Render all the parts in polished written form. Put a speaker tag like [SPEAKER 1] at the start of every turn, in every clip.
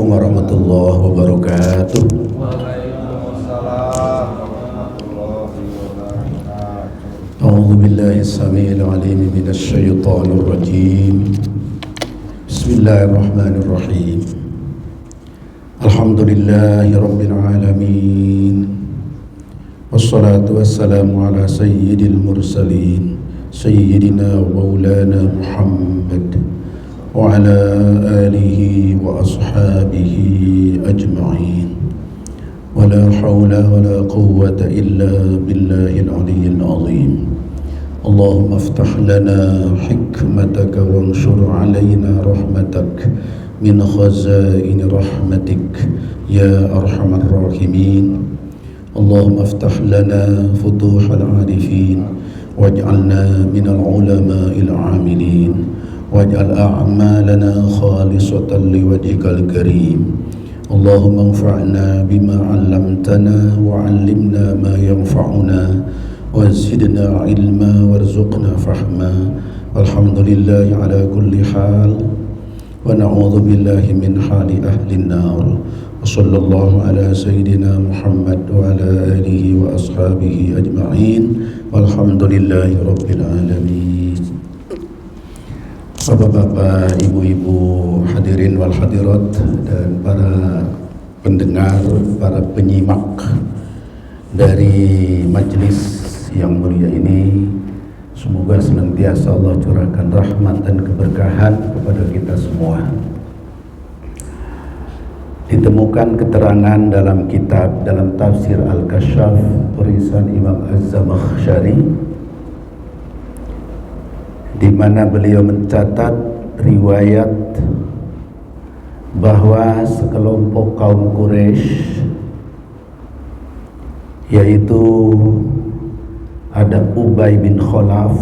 [SPEAKER 1] Assalamualaikum warahmatullahi wabarakatuh.
[SPEAKER 2] Waalaikumsalam warahmatullahi wabarakatuh.
[SPEAKER 1] A'udzu billahi as-sami'il 'alim minasy syaithanir rajim. Bismillahirrahmanirrahim. Alhamdulillahi rabbil alamin. Wassalatu wassalamu ala sayyidil mursalin sayyidina wa maulana Muhammad wa ala alihi wa ashabihi ajma'in. Wa la hawla wa la quwwata illa billahil aliyyil azim. Allahumma aftah lana hikmataka wanshur alayna rahmatak min khazain rahmatik ya arhamar rahimin. Allahumma aftah lana futuhal arifin waj'alna minal ulama'il amilin waj'al a'malana khalisatan liwajhikal karim. Allahumma anfa'na bima 'allamtana wa 'allimna ma yanfa'una wa zidna 'ilma warzuqna fahma. Alhamdulillah ala kulli hal wa na'udzu billahi min hali ahli an-nar. Wa sallallahu ala sayyidina Muhammad wa ala alihi wa ashabihi ajma'in. Walhamdulillahi rabbil alamin. Bapak-bapak, ibu-ibu, hadirin wal hadirat, dan para pendengar, para penyimak dari majelis yang mulia ini, semoga senantiasa Allah curahkan rahmat dan keberkahan kepada kita semua. Ditemukan keterangan dalam kitab, dalam tafsir Al-Kasyaf tulisan Imam Az-Zamakhsyari, di mana beliau mencatat riwayat bahwa sekelompok kaum Quraisy, yaitu ada Ubay bin Khalaf,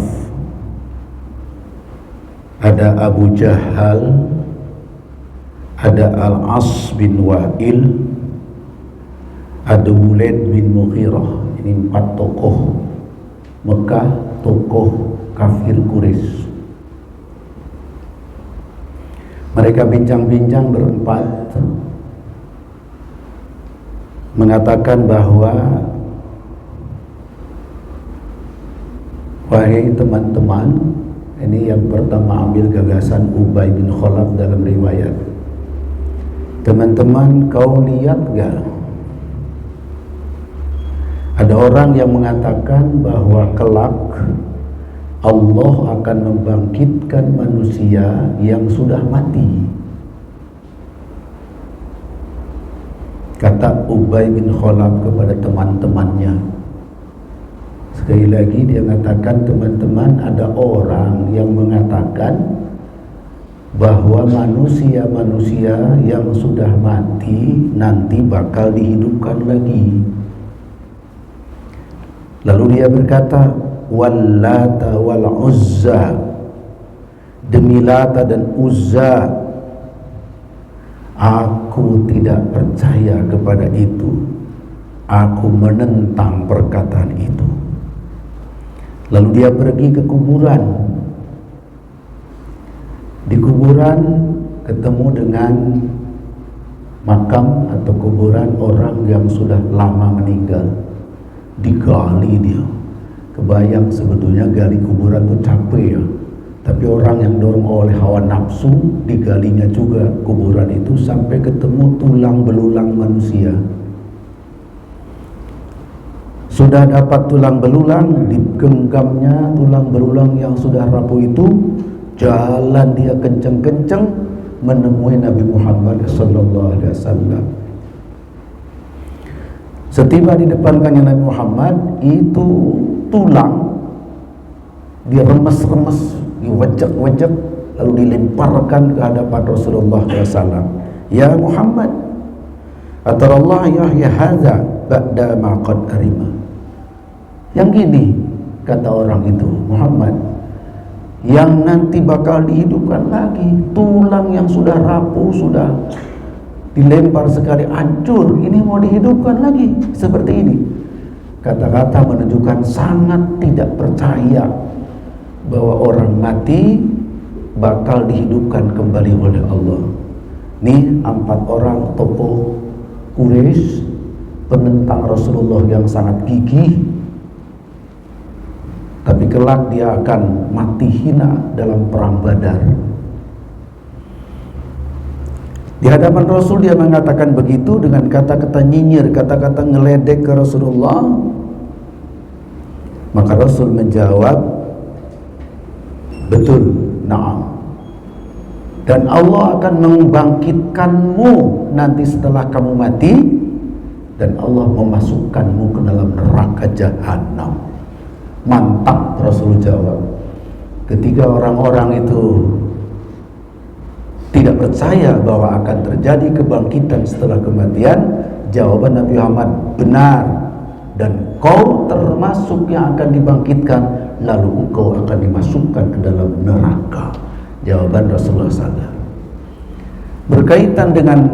[SPEAKER 1] ada Abu Jahal, ada Al-As bin Wa'il, ada Walid bin Mughirah. Ini 4 tokoh Mekah, tokoh kafir Quraisy. Mereka bincang-bincang berempat, mengatakan bahwa wahai teman-teman, ini yang pertama ambil gagasan Ubay bin Khalaf dalam riwayat. Teman-teman, kau lihat gak? Ada orang yang mengatakan bahwa kelak Allah akan membangkitkan manusia yang sudah mati. Kata Ubay bin Khalaf kepada teman-temannya. Sekali lagi dia mengatakan, teman-teman, ada orang yang mengatakan bahwa manusia-manusia yang sudah mati nanti bakal dihidupkan lagi. Lalu dia berkata, Wallata wal Uzza, demi Lata dan Uzza, aku tidak percaya kepada itu. Aku menentang perkataan itu. Lalu dia pergi ke kuburan. Di kuburan ketemu dengan makam atau kuburan orang yang sudah lama meninggal. Digali dia. Kebayang sebetulnya gali kuburan itu capek ya. Tapi orang yang dorong oleh hawa nafsu, digalinya juga kuburan itu sampai ketemu tulang belulang manusia. Sudah dapat tulang belulang, digenggamnya tulang belulang yang sudah rapuh itu, jalan dia kenceng-kenceng menemui Nabi Muhammad SAW. Setiba di depannya Nabi Muhammad, itu tulang diremes-remes, diwajak-wajak, lalu dilemparkan ke hadapan Rasulullah SAW. Ya Muhammad, atarallah yahya hadza ba'da ma qad arima. Yang gini kata orang itu, Muhammad, yang nanti bakal dihidupkan lagi, tulang yang sudah rapuh, sudah dilempar sekali hancur, ini mau dihidupkan lagi seperti ini. Kata-kata menunjukkan sangat tidak percaya bahwa orang mati bakal dihidupkan kembali oleh Allah. Ini 4 orang tokoh Quraisy, penentang Rasulullah yang sangat gigih, tapi kelak dia akan mati hina dalam perang Badar. Di hadapan Rasul dia mengatakan begitu dengan kata-kata nyinyir, kata-kata ngeledek ke Rasulullah. Maka Rasul menjawab, betul, na'am. Dan Allah akan membangkitkanmu nanti setelah kamu mati, dan Allah memasukkanmu ke dalam neraka jahanam. Mantap, Rasul jawab. Ketika orang-orang itu tidak percaya bahwa akan terjadi kebangkitan setelah kematian, jawaban Nabi Muhammad benar, dan kau termasuk yang akan dibangkitkan, lalu engkau akan dimasukkan ke dalam neraka. Jawaban Rasulullah SAW. Berkaitan dengan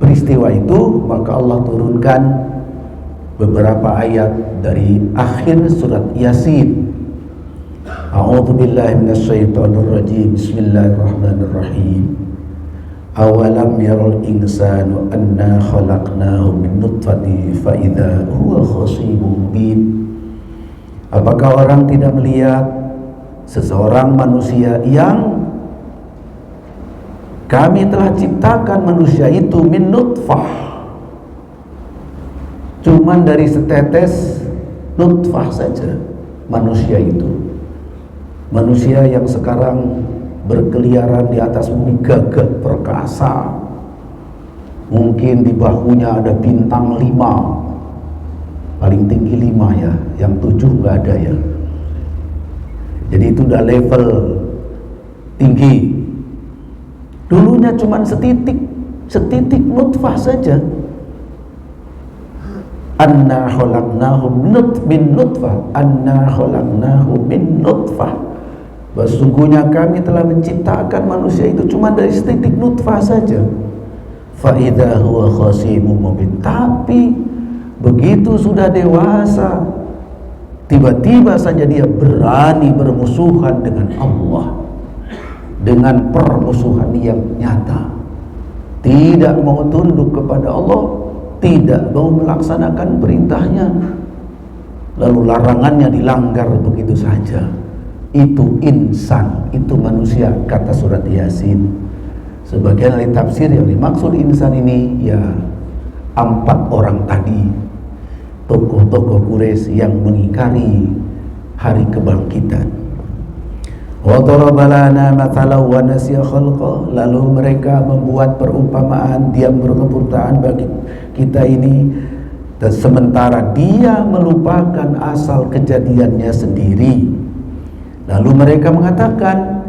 [SPEAKER 1] peristiwa itu, maka Allah turunkan beberapa ayat dari akhir surat Yasin. A'udzu billahi minasyaitonir rajim. Bismillahirrahmanirrahim. Awalam yaral insanu anna khalaqnahu min nutfatin fa idza huwa khasimun mubin. Apakah orang tidak melihat seseorang manusia yang kami telah ciptakan manusia itu min nutfah, cuman dari setetes nutfah saja manusia itu. Manusia yang sekarang berkeliaran di atas bumi gagah perkasa, mungkin di bahunya ada bintang 5, paling tinggi 5 ya, yang 7 nggak ada ya. Jadi itu udah level tinggi. Dulunya cuma setitik nutfah saja. Anna khalaqnahu min nutfah, anna khalaqnahu min nutfah. Sesungguhnya kami telah menciptakan manusia itu cuma dari setitik nutfah saja. Fa idza huwa khasimun mubin. Tapi begitu sudah dewasa, tiba-tiba saja dia berani bermusuhan dengan Allah, dengan permusuhan yang nyata. Tidak mau tunduk kepada Allah, tidak mau melaksanakan perintahnya, lalu larangannya dilanggar begitu saja. Itu insan, itu manusia, kata surat Yasin. Sebagian ahli tafsir yang dimaksud insan ini ya 4 orang tadi, tokoh-tokoh Quraisy yang mengingkari hari kebangkitan. Wa daraba lana mathalan wa nasiya khalqa. Lalu mereka membuat perumpamaan, dia berkeputaan bagi kita ini, dan sementara dia melupakan asal kejadiannya sendiri. Lalu mereka mengatakan,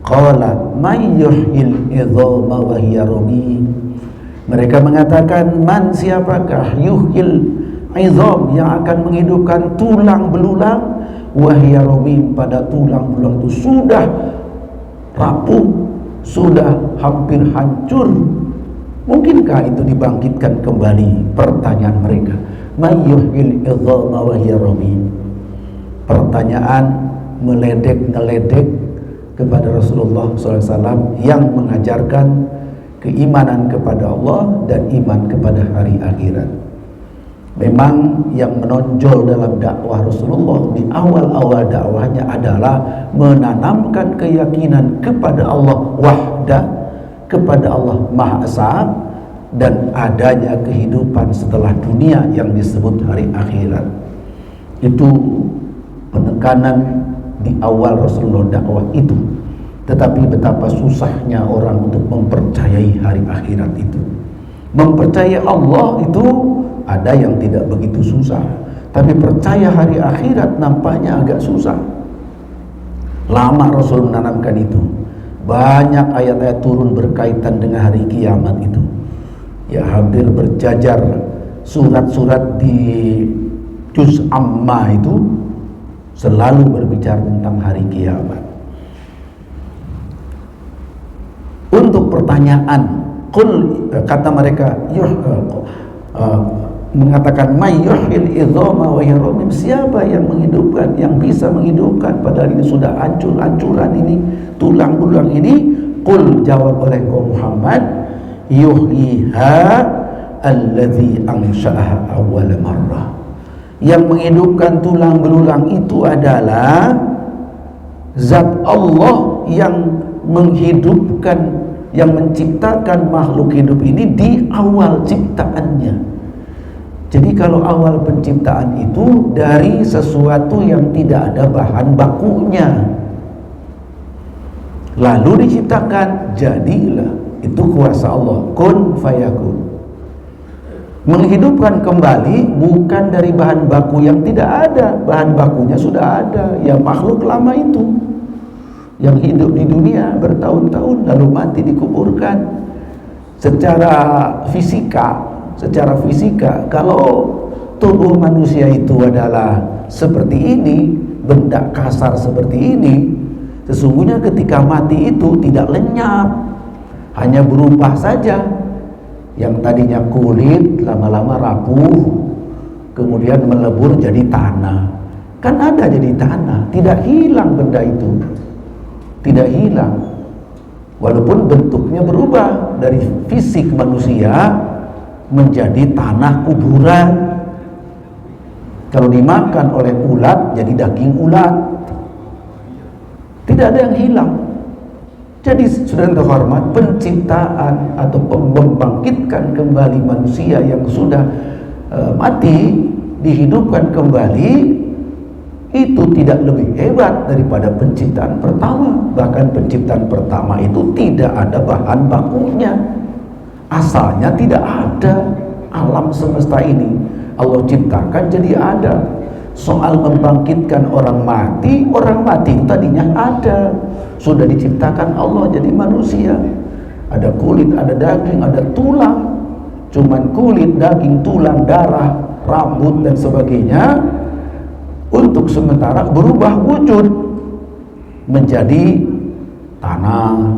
[SPEAKER 1] qala may yuhyil idhama wa hiya ramim. Mereka mengatakan, man, siapakah yuhyil idham, yang akan menghidupkan tulang belulang, wa hiya ramim, pada tulang belulang itu sudah rapuh, sudah hampir hancur. Mungkinkah itu dibangkitkan kembali? Pertanyaan mereka. May yuhyil idhama wa hiya ramim. Pertanyaan ngeledek kepada Rasulullah SAW yang mengajarkan keimanan kepada Allah dan iman kepada hari akhirat. Memang yang menonjol dalam dakwah Rasulullah di awal-awal dakwahnya adalah menanamkan keyakinan kepada Allah wahda, kepada Allah Maha Esa, dan adanya kehidupan setelah dunia yang disebut hari akhirat. Itu penekanan di awal Rasulullah dakwah itu. Tetapi betapa susahnya orang untuk mempercayai hari akhirat itu. Mempercayai Allah itu ada yang tidak begitu susah, tapi percaya hari akhirat nampaknya agak susah. Lama Rasul menanamkan itu. Banyak ayat-ayat turun berkaitan dengan hari kiamat itu. Ya, hampir berjajar surat-surat di juz amma itu selalu berbicara tentang hari kiamat. Untuk pertanyaan, kata mereka, mengatakan may yuhyil idhama wa hiya ramim, siapa yang menghidupkan, yang bisa menghidupkan padahal ini sudah hancur-hancuran ini, tulang belulang ini, Qul, jawab oleh kaum Muhammad, yuhyiha alladzi ansha'aha awwal marrah. Yang menghidupkan tulang belulang itu adalah zat Allah yang menghidupkan, yang menciptakan makhluk hidup ini di awal ciptaannya. Jadi kalau awal penciptaan itu dari sesuatu yang tidak ada bahan bakunya, lalu diciptakan, jadilah. Itu kuasa Allah, kun fayakun. Menghidupkan kembali bukan dari bahan baku yang tidak ada, bahan bakunya sudah ada, ya makhluk lama itu yang hidup di dunia bertahun-tahun lalu mati dikuburkan. Secara fisika kalau tubuh manusia itu adalah seperti ini, benda kasar seperti ini, sesungguhnya ketika mati itu tidak lenyap, hanya berubah saja. Yang tadinya kulit lama-lama rapuh, kemudian melebur jadi tanah. Kan ada jadi tanah, tidak hilang benda itu, tidak hilang. Walaupun bentuknya berubah dari fisik manusia menjadi tanah kuburan. Kalau dimakan oleh ulat jadi daging ulat, tidak ada yang hilang. Jadi saudara terhormat, penciptaan atau membangkitkan kembali manusia yang sudah mati, dihidupkan kembali, itu tidak lebih hebat daripada penciptaan pertama. Bahkan penciptaan pertama itu tidak ada bahan bakunya, asalnya tidak ada. Alam semesta ini Allah ciptakan jadi ada. Soal membangkitkan orang mati itu tadinya ada, sudah diciptakan Allah jadi manusia. Ada kulit, ada daging, ada tulang. Cuman kulit, daging, tulang, darah, rambut dan sebagainya untuk sementara berubah wujud menjadi tanah,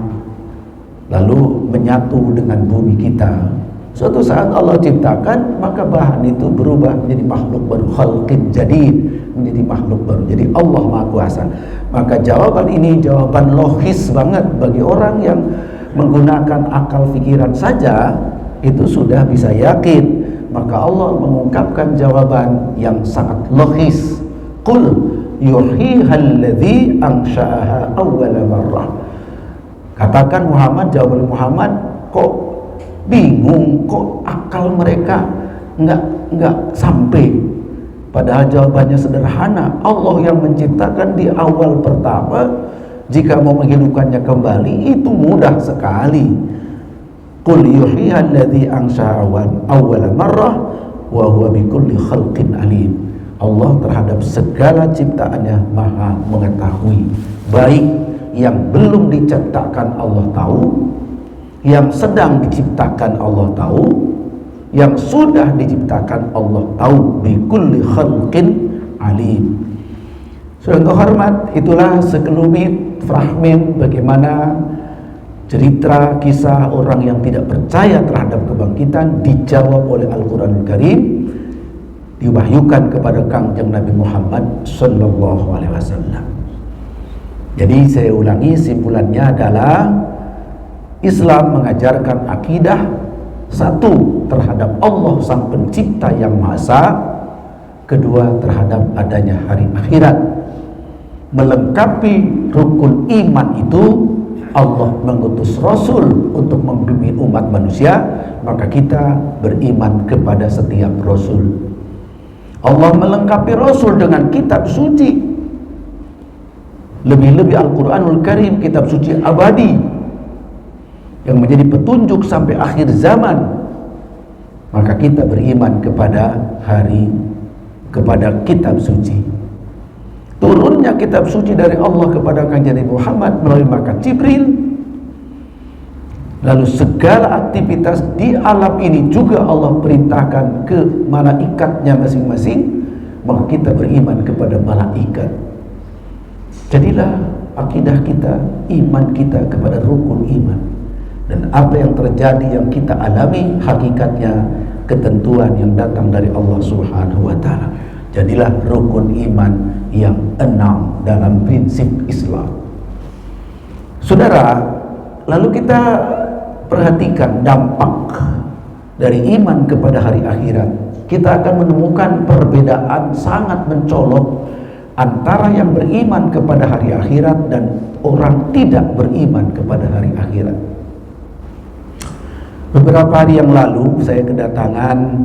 [SPEAKER 1] lalu menyatu dengan bumi kita. Suatu saat Allah ciptakan, maka bahan itu berubah menjadi makhluk baru, khalqin jadid, menjadi makhluk baru. Jadi Allah Maha Kuasa. Maka jawaban ini jawaban logis banget bagi orang yang menggunakan akal pikiran saja, itu sudah bisa yakin. Maka Allah mengungkapkan jawaban yang sangat logis. Qul yuhyiha alladzi ansha'aha awwal marrah. Katakan Muhammad, jawaban Muhammad, kok bingung, kok akal mereka nggak sampai. Padahal jawabannya sederhana. Allah yang menciptakan di awal pertama, jika mau menghidupkannya kembali itu mudah sekali. Qul yuhyiha alladzi ansha'aha awwal marrah wa huwa bikulli khalqin alim. Allah terhadap segala ciptaannya maha mengetahui. Baik yang belum diciptakan Allah tahu, yang sedang diciptakan Allah tahu, yang sudah diciptakan Allah tahu. Bikulli khalqin alim. Saudara hormat, itulah sekelumit fragmen bagaimana cerita kisah orang yang tidak percaya terhadap kebangkitan dijawab oleh Al-Quranul Karim, diwahyukan kepada Kangjeng Nabi Muhammad sallallahu alaihi wasallam. Jadi saya ulangi, simpulannya adalah Islam mengajarkan akidah satu terhadap Allah sang pencipta yang maha esa, kedua terhadap adanya hari akhirat. Melengkapi rukun iman itu Allah mengutus Rasul untuk membimbing umat manusia, maka kita beriman kepada setiap Rasul. Allah melengkapi Rasul dengan kitab suci, lebih-lebih Al-Quranul Karim, kitab suci abadi yang menjadi petunjuk sampai akhir zaman. Maka kita beriman kepada kitab suci. Turunnya kitab suci dari Allah kepada Kanjeng Nabi Muhammad melalui malaikat Jibril. Lalu segala aktivitas di alam ini juga Allah perintahkan ke malaikatnya masing-masing. Maka kita beriman kepada malaikat. Jadilah akidah kita, iman kita kepada rukun iman. Dan apa yang terjadi, yang kita alami, hakikatnya ketentuan yang datang dari Allah Subhanahu wa ta'ala. Jadilah rukun iman yang 6 dalam prinsip Islam. Saudara, Lalu kita perhatikan dampak dari iman kepada hari akhirat. Kita akan menemukan perbedaan sangat mencolok antara yang beriman kepada hari akhirat dan orang tidak beriman kepada hari akhirat. Beberapa hari yang lalu saya kedatangan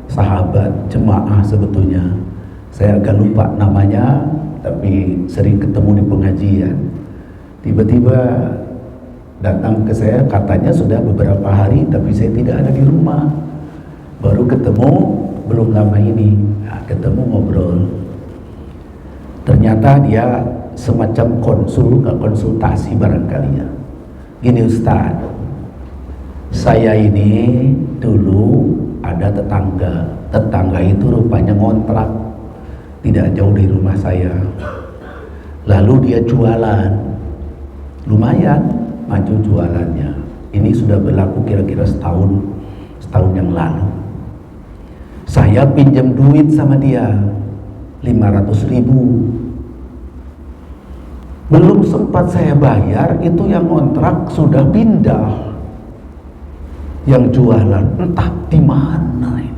[SPEAKER 1] sahabat jemaah, sebetulnya saya agak lupa namanya, tapi sering ketemu di pengajian. Tiba-tiba datang ke saya, katanya sudah beberapa hari tapi saya tidak ada di rumah. Baru ketemu belum lama ini. Nah, ketemu ngobrol. Ternyata dia semacam konsultasi barangkali ya. Gini Ustaz, saya ini dulu ada tetangga itu rupanya ngontrak tidak jauh dari rumah saya. Lalu dia jualan, lumayan maju jualannya. Ini sudah berlaku kira-kira setahun yang lalu. Saya pinjam duit sama dia 500.000. Belum sempat saya bayar, itu yang kontrak sudah pindah. Yang jualan entah di mana ini.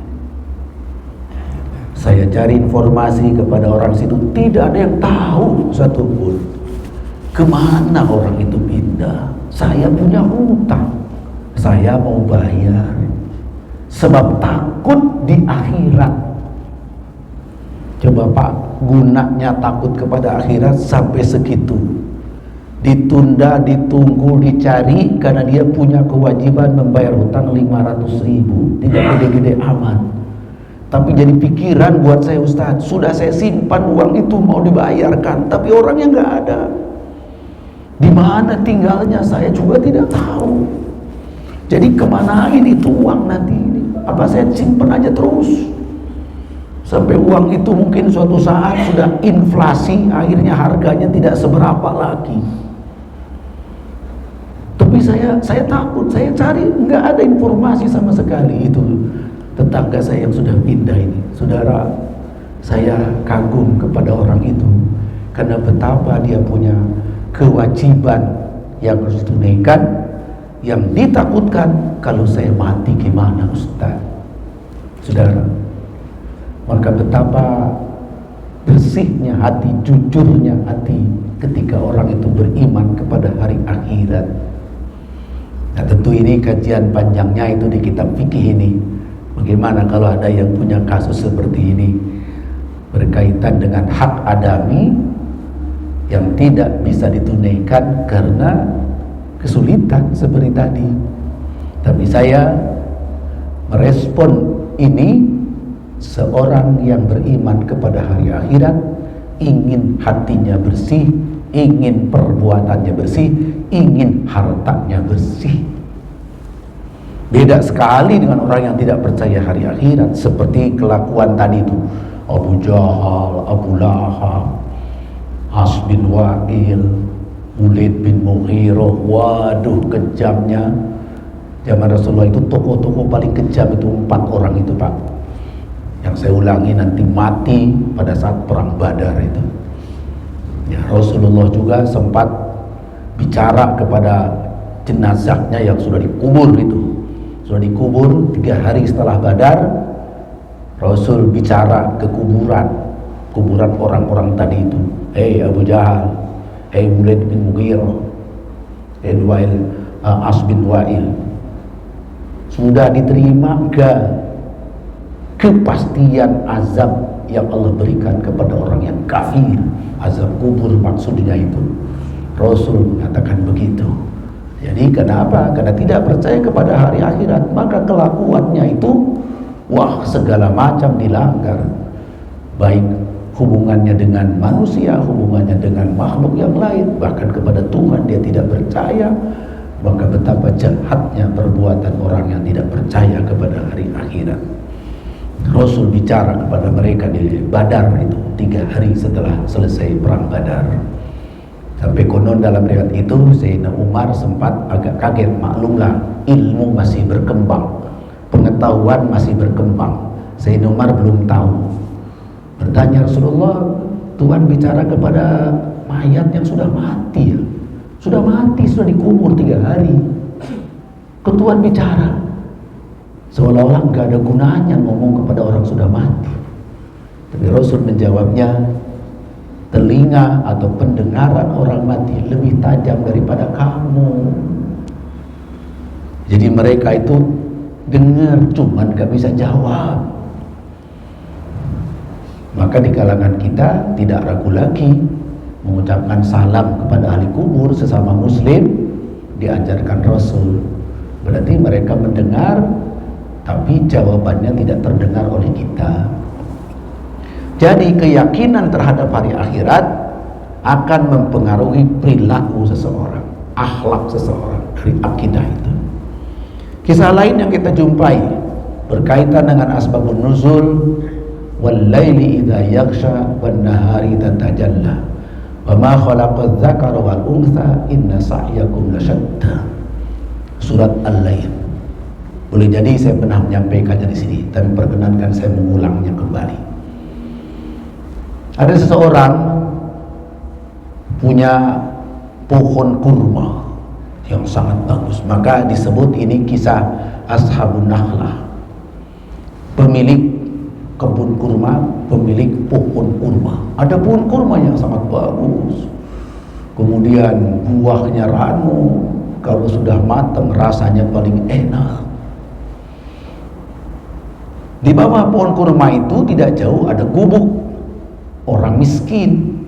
[SPEAKER 1] Saya cari informasi kepada orang situ, tidak ada yang tahu satupun kemana orang itu pindah. Saya punya hutang, saya mau bayar, sebab takut di akhirat. Coba Pak, gunanya takut kepada akhirat sampai segitu. Ditunda, ditunggu, dicari karena dia punya kewajiban membayar hutang 500.000. Tidak gede-gede amat, tapi jadi pikiran buat saya, Ustaz. Sudah saya simpan uang itu mau dibayarkan, tapi orangnya nggak ada. Di mana tinggalnya saya juga tidak tahu. Jadi kemana ini itu uang nanti ini? Apa saya simpan aja terus sampai uang itu mungkin suatu saat sudah inflasi, akhirnya harganya tidak seberapa lagi. Tapi saya takut, saya cari, nggak ada informasi sama sekali. Itu tetangga saya yang sudah pindah ini. Saudara, saya kagum kepada orang itu karena betapa dia punya kewajiban yang harus ditunaikan, yang ditakutkan kalau saya mati gimana Ustaz. Saudara, maka betapa bersihnya hati, jujurnya hati ketika orang itu beriman kepada hari akhirat. Nah, tentu ini kajian panjangnya itu di kitab fikih ini. Bagaimana kalau ada yang punya kasus seperti ini berkaitan dengan hak adami yang tidak bisa ditunaikan karena kesulitan seperti tadi. Tapi saya merespon ini, seorang yang beriman kepada hari akhirat ingin hatinya bersih, ingin perbuatannya bersih, ingin hartanya bersih. Beda sekali dengan orang yang tidak percaya hari akhirat, seperti kelakuan tadi itu Abu Jahal, Abu Lahab, As bin Wa'il, Walid bin Mughirah. Waduh, kejamnya. Zaman Rasulullah itu tokoh-tokoh paling kejam itu 4 orang itu Pak, yang saya ulangi nanti mati pada saat perang Badar itu. Ya, Rasulullah juga sempat bicara kepada jenazahnya yang sudah dikubur itu. Sudah dikubur 3 hari setelah Badar, Rasul bicara ke kuburan orang-orang tadi itu. Hei Abu Jahal, hei Walid bin Mughirah, hei As bin Wa'il, sudah diterima enggak kepastian azab yang Allah berikan kepada orang yang kafir? Azab kubur maksudnya itu. Rasul mengatakan begitu. Jadi kenapa? Karena tidak percaya kepada hari akhirat, maka kelakuannya itu wah, segala macam dilanggar, baik hubungannya dengan manusia, hubungannya dengan makhluk yang lain, bahkan kepada Tuhan dia tidak percaya. Maka betapa jahatnya perbuatan orang yang tidak percaya kepada hari akhirat. Rasul bicara kepada mereka di Badar itu 3 hari setelah selesai perang Badar. Sampai konon dalam riwayat itu Sayyidina Umar sempat agak kaget. Maklumlah, ilmu masih berkembang, pengetahuan masih berkembang. Sayyidina Umar belum tahu. Bertanya, Rasulullah, Tuhan bicara kepada mayat yang sudah mati ya? Sudah mati, sudah dikubur 3 hari. Tuhan bicara seolah-olah nggak ada gunanya ngomong kepada orang sudah mati. Tapi Rasul menjawabnya, telinga atau pendengaran orang mati lebih tajam daripada kamu. Jadi mereka itu dengar, cuman gak bisa jawab. Maka di kalangan kita tidak ragu lagi mengucapkan salam kepada ahli kubur sesama muslim, diajarkan Rasul. Berarti mereka mendengar, tapi jawabannya tidak terdengar oleh kita. Jadi keyakinan terhadap hari akhirat akan mempengaruhi perilaku seseorang, akhlak seseorang dari akidah itu. Kisah lain yang kita jumpai berkaitan dengan asbabun nuzul, wal laili idza yaghsha wan nahari idza tajalla wa ma khalaqadz dzakara wal untha inna sa'yakum lasyatta. Surat Al-Lail. Boleh jadi saya pernah menyampaikannya di sini, tapi perkenankan saya mengulangnya kembali. Ada seseorang punya pohon kurma yang sangat bagus, maka disebut ini kisah Ashabun Nakhlah. Pemilik kebun kurma, pemilik pohon kurma. Ada pohon kurma yang sangat bagus, kemudian buahnya ranu, kalau sudah matang rasanya paling enak. Di bawah pohon kurma itu tidak jauh ada gubuk orang miskin.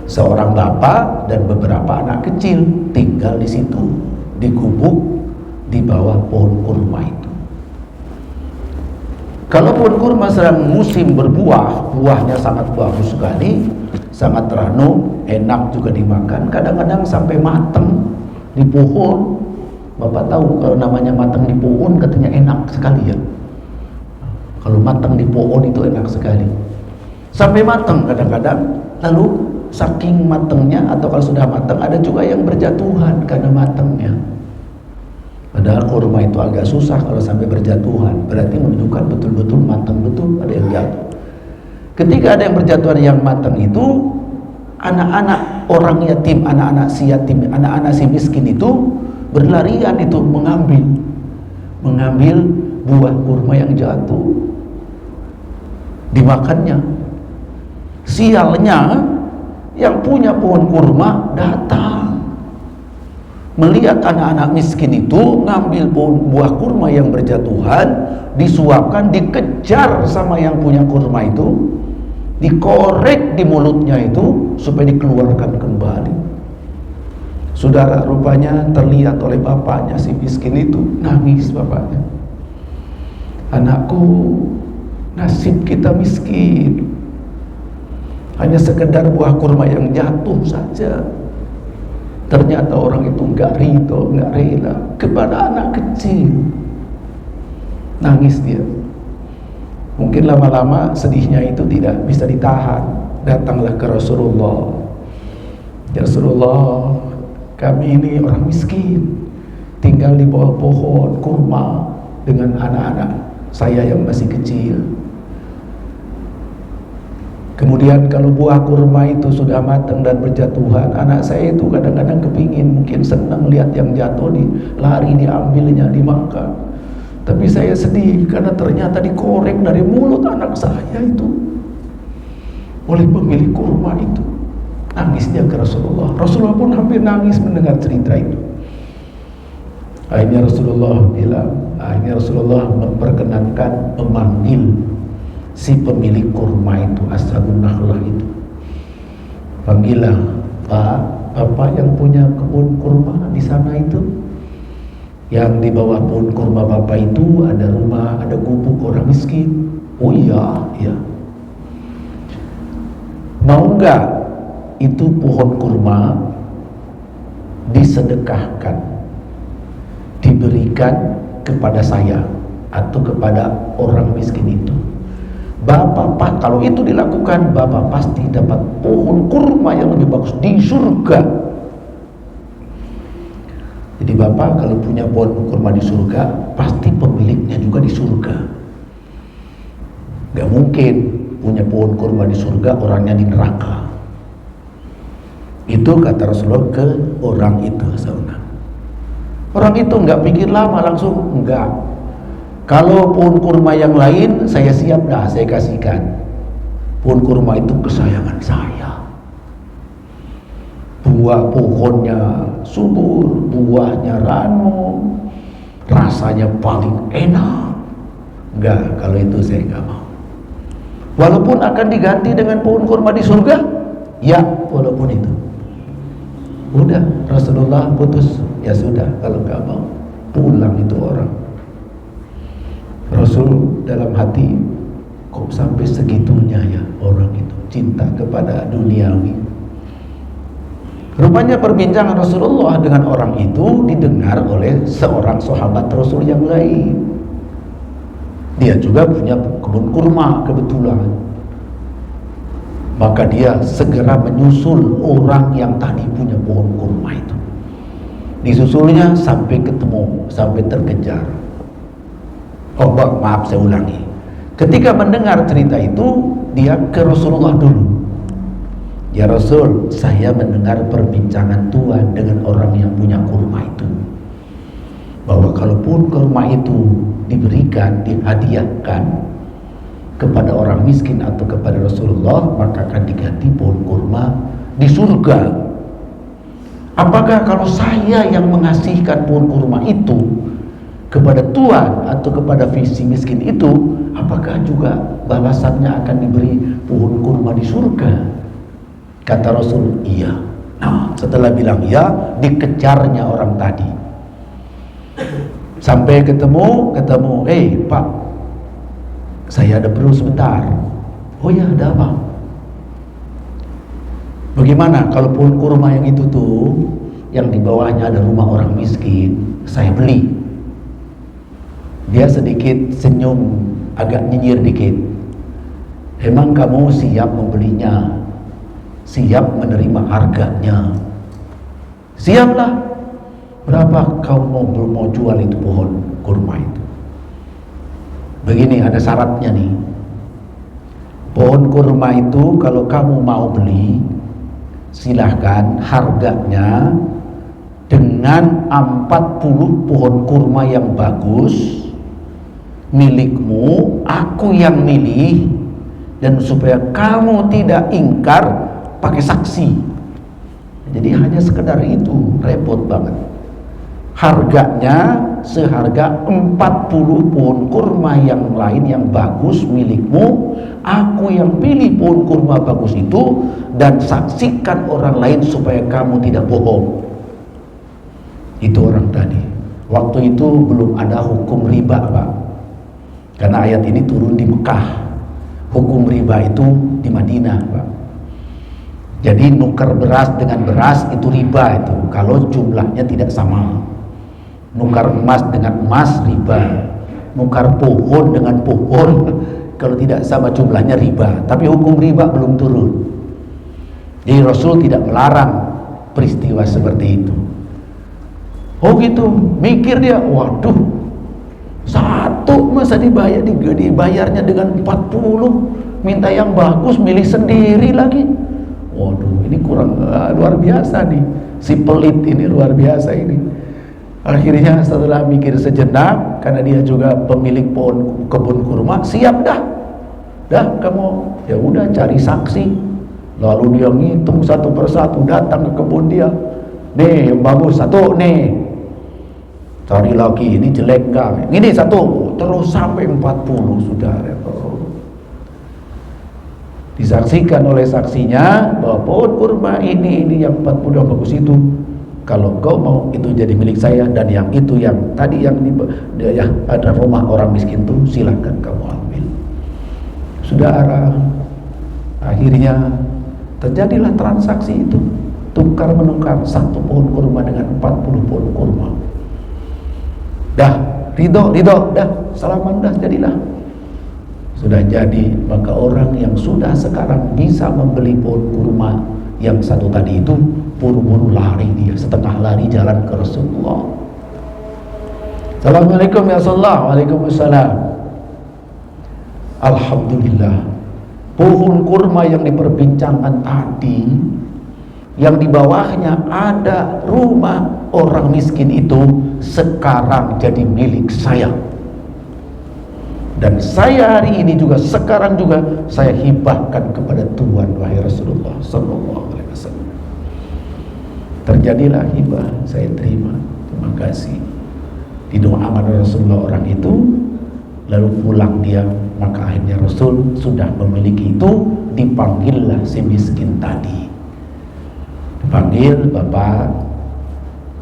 [SPEAKER 1] Seorang bapak dan beberapa anak kecil tinggal di situ, di gubuk di bawah pohon kurma itu. Kalau pohon kurma sedang musim berbuah, buahnya sangat bagus sekali, sangat ranu, enak juga dimakan. Kadang-kadang sampai matang di pohon. Bapak tahu kalau namanya matang di pohon katanya enak sekali ya. Kalau matang di pohon itu enak sekali. Sampai matang kadang-kadang, lalu saking matangnya atau kalau sudah matang ada juga yang berjatuhan karena matangnya. Padahal kurma itu agak susah kalau sampai berjatuhan, berarti menunjukkan betul-betul matang, betul ada yang jatuh. Ketika ada yang berjatuhan yang matang itu, anak-anak orang yatim, anak-anak si yatim, anak-anak si miskin itu berlarian itu mengambil buah kurma yang jatuh, dimakannya. Sialnya yang punya pohon kurma datang melihat anak-anak miskin itu ngambil buah kurma yang berjatuhan, disuapkan, dikejar sama yang punya kurma itu, dikorek di mulutnya itu supaya dikeluarkan kembali. Saudara, rupanya terlihat oleh bapaknya si miskin itu, nangis bapaknya. Anakku, nasib kita miskin, hanya sekedar buah kurma yang jatuh saja. Ternyata orang itu nggak ridho, nggak rela kepada anak kecil. Nangis dia. Mungkin lama-lama sedihnya itu tidak bisa ditahan. Datanglah ke Rasulullah. Ya Rasulullah, kami ini orang miskin, tinggal di bawah pohon kurma dengan anak-anak saya yang masih kecil. Kemudian kalau buah kurma itu sudah matang dan berjatuhan, anak saya itu kadang-kadang kepingin, mungkin senang lihat yang jatuh, lari diambilnya, dimakan. Tapi saya sedih karena ternyata dikorek dari mulut anak saya itu oleh pemilik kurma itu. Nangis dia ke Rasulullah. Rasulullah pun hampir nangis mendengar cerita itu. Akhirnya Rasulullah bilang, akhirnya Rasulullah memperkenankan memanggil si pemilik kurma itu, Ashabun Nakhlah itu. Panggillah, Pak, Bapak yang punya kebun kurma di sana itu, yang di bawah pohon kurma Bapak itu ada rumah, ada gubuk orang miskin. Oh iya, iya. Mau enggak itu pohon kurma disedekahkan, diberikan kepada saya atau kepada orang miskin itu? Bapak, kalau itu dilakukan, Bapak pasti dapat pohon kurma yang lebih bagus di surga. Jadi Bapak kalau punya pohon kurma di surga, pasti pemiliknya juga di surga. Gak mungkin punya pohon kurma di surga, orangnya di neraka. Itu kata Rasulullah ke orang itu. Orang itu nggak pikir lama, langsung enggak. Kalau pohon kurma yang lain saya siap dah, saya kasihkan. Pohon kurma itu kesayangan saya. Buah pohonnya subur, buahnya ranum, rasanya paling enak. Enggak, kalau itu saya enggak mau. Walaupun akan diganti dengan pohon kurma di surga, ya walaupun itu. Udah, Rasulullah putus. Ya sudah, kalau enggak mau, pulang itu orang. Rasul dalam hati, kok sampai segitunya ya orang itu cinta kepada duniawi. Rupanya perbincangan Rasulullah dengan orang itu didengar oleh seorang sahabat Rasul yang lain. Dia juga punya kebun kurma kebetulan. Maka dia segera menyusul orang yang tadi punya pohon kurma itu. Disusulnya sampai ketemu, sampai terkejar. Oh maaf, saya ulangi. Ketika mendengar cerita itu, dia ke Rasulullah dulu. Ya Rasul, saya mendengar perbincangan Tuhan dengan orang yang punya kurma itu, bahwa kalaupun kurma itu diberikan, dihadiahkan kepada orang miskin atau kepada Rasulullah, maka akan diganti pohon kurma di surga. Apakah kalau saya yang mengasihkan pohon kurma itu kepada Tuhan atau kepada visi miskin itu, apakah juga balasannya akan diberi pohon kurma di surga? Kata Rasul, iya. Nah, setelah bilang iya, dikejarnya orang tadi. Sampai ketemu, Pak, saya ada perlu sebentar. Oh ya, ada apa? Bagaimana kalau pohon kurma yang itu tuh, yang di bawahnya ada rumah orang miskin, saya beli. Dia sedikit senyum, agak nyinyir dikit. Emang kamu siap membelinya? Siap menerima harganya? Siaplah. Berapa kau mau jual itu pohon kurma itu? Begini, ada syaratnya nih. Pohon kurma itu kalau kamu mau beli, silahkan harganya dengan 40 pohon kurma yang bagus milikmu, aku yang milih, dan supaya kamu tidak ingkar, pakai saksi. Jadi hanya sekedar itu, repot banget. Harganya seharga 40 pohon kurma yang lain yang bagus milikmu, aku yang pilih pohon kurma bagus itu, dan saksikan orang lain supaya kamu tidak bohong. Itu orang tadi. Waktu itu belum ada hukum riba, Pak. Karena ayat ini turun di Mekah. Hukum riba itu di Madinah, Pak. Jadi nukar beras dengan beras itu riba itu, kalau jumlahnya tidak sama. Nukar emas dengan emas riba. Nukar pohon dengan pohon kalau tidak sama jumlahnya riba. Tapi hukum riba belum turun. Jadi Rasul tidak melarang peristiwa seperti itu. Oh gitu, mikir dia, waduh, satu masa dibayarnya dengan 40, minta yang bagus, milih sendiri lagi. Waduh, ini kurang luar biasa nih. Si pelit ini luar biasa ini. Akhirnya setelah mikir sejenak, karena dia juga pemilik kebun kurma, siap dah kamu, ya udah cari saksi. Lalu dia ngitung satu persatu, datang ke kebun dia. Nih yang bagus satu nih, cari lagi, ini jelek enggak, ini satu, terus sampai 40 sudah. Disaksikan oleh saksinya bahwa pohon kurma ini yang 40 yang bagus itu, kalau kau mau itu jadi milik saya, dan yang itu yang tadi yang ada rumah orang miskin itu, silakan kamu ambil. Saudara, akhirnya terjadilah transaksi itu, tukar menukar satu pohon kurma dengan 40 pohon kurma. Dah ridho, dah salaman, dah jadilah. Sudah jadi, maka orang yang sudah sekarang bisa membeli pohon kurma yang satu tadi itu, buru-buru lari dia, setengah lari jalan ke Rasulullah. Assalamualaikum ya Rasulullah. Waalaikumsalam. Alhamdulillah, pohon kurma yang diperbincangkan tadi yang di bawahnya ada rumah orang miskin itu sekarang jadi milik saya. Dan saya hari ini juga, sekarang juga saya hibahkan kepada Tuhan, wahai Rasulullah sallallahu alaihi wasallam. Terjadilah hibah, saya terima, terima kasih. Didoakan oleh Rasulullah orang itu, lalu pulang dia. Maka akhirnya Rasul sudah memiliki itu, dipanggillah si miskin tadi. Dipanggil, Bapak,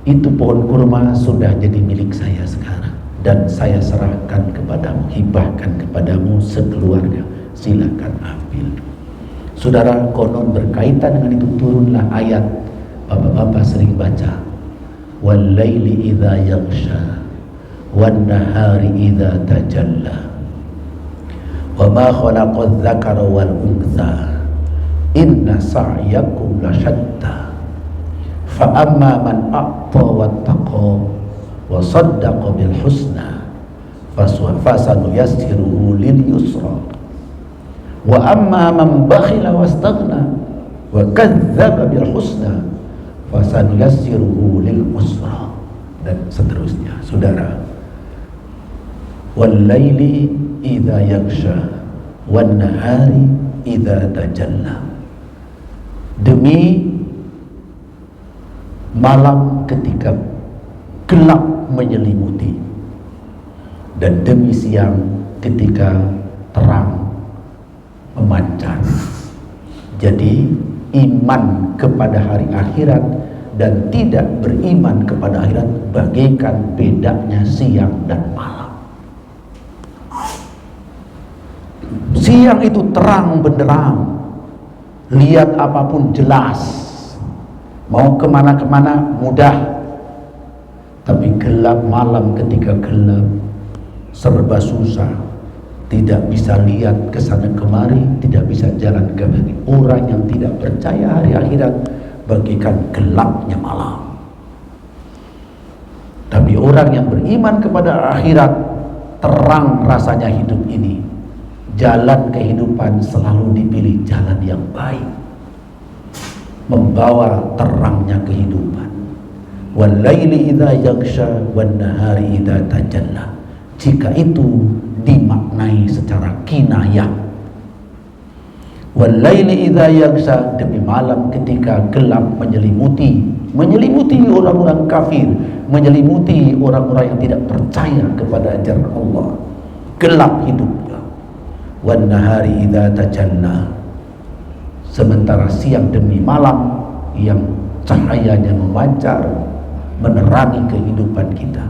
[SPEAKER 1] itu pohon kurma sudah jadi milik saya sekarang, dan saya serahkan kepadamu, hibahkan kepadamu sekeluarga, silakan ambil. Saudara, konon berkaitan dengan itu turunlah ayat bapak-bapak sering baca, wal laili idza yaghsha wan nahari idza tajalla wa ma khalaqadz dzakara wal untha inna sa'yakum lasyatta fa amma man a'ta wattaqa wa saddaqa bil husna fasanuyassiruhu lil yusra wa amma man bakhila wastaghna wa kadzdzaba bil husna fasanuyassiruhu lil usra, dan seterusnya. Saudara, wal laili idza yaghsha wan nahari idza tajalla, demi malam ketika gelap menyelimuti, dan demi siang ketika terang memancar. Jadi iman kepada hari akhirat dan tidak beriman kepada akhirat bagaikan bedanya siang dan malam. Siang itu terang benderang, lihat apapun jelas, mau kemana-kemana mudah. Tapi gelap malam, ketika gelap serba susah, tidak bisa lihat ke sana kemari, tidak bisa jalan ke kaki. Orang yang tidak percaya hari akhirat bagaikan gelapnya malam. Tapi orang yang beriman kepada akhirat, terang rasanya hidup ini. Jalan kehidupan selalu dipilih jalan yang baik, membawa terangnya kehidupan. Wal laili idza yaghsha wan nahari idza tajalla. Jika itu dimaknai secara kinayah, wal laili idza yaghsha, demi malam ketika gelap menyelimuti orang-orang kafir, menyelimuti orang-orang yang tidak percaya kepada ajaran Allah, gelap hidupnya. Wan nahari idza tajalla, sementara siang demi malam yang cahayanya memancar menerangi kehidupan kita.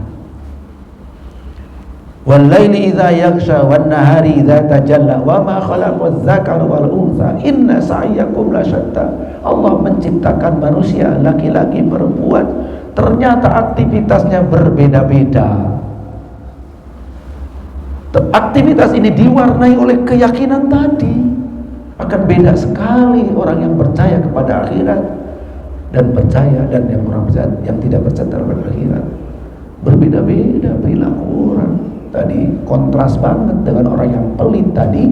[SPEAKER 1] Wal laili idza yaghsha wan nahari idza tajalla wa ma khalaqadz dzakara wal untha inna sa'yakum lasyatta. Allah menciptakan manusia laki-laki perempuan, ternyata aktivitasnya berbeda-beda. Aktivitas ini diwarnai oleh keyakinan tadi. Akan beda sekali orang yang percaya kepada akhirat dan percaya, dan yang orang percaya, yang tidak percaya terhadap akhirat. Berbeda-beda perilaku orang. Tadi kontras banget dengan orang yang pelit tadi,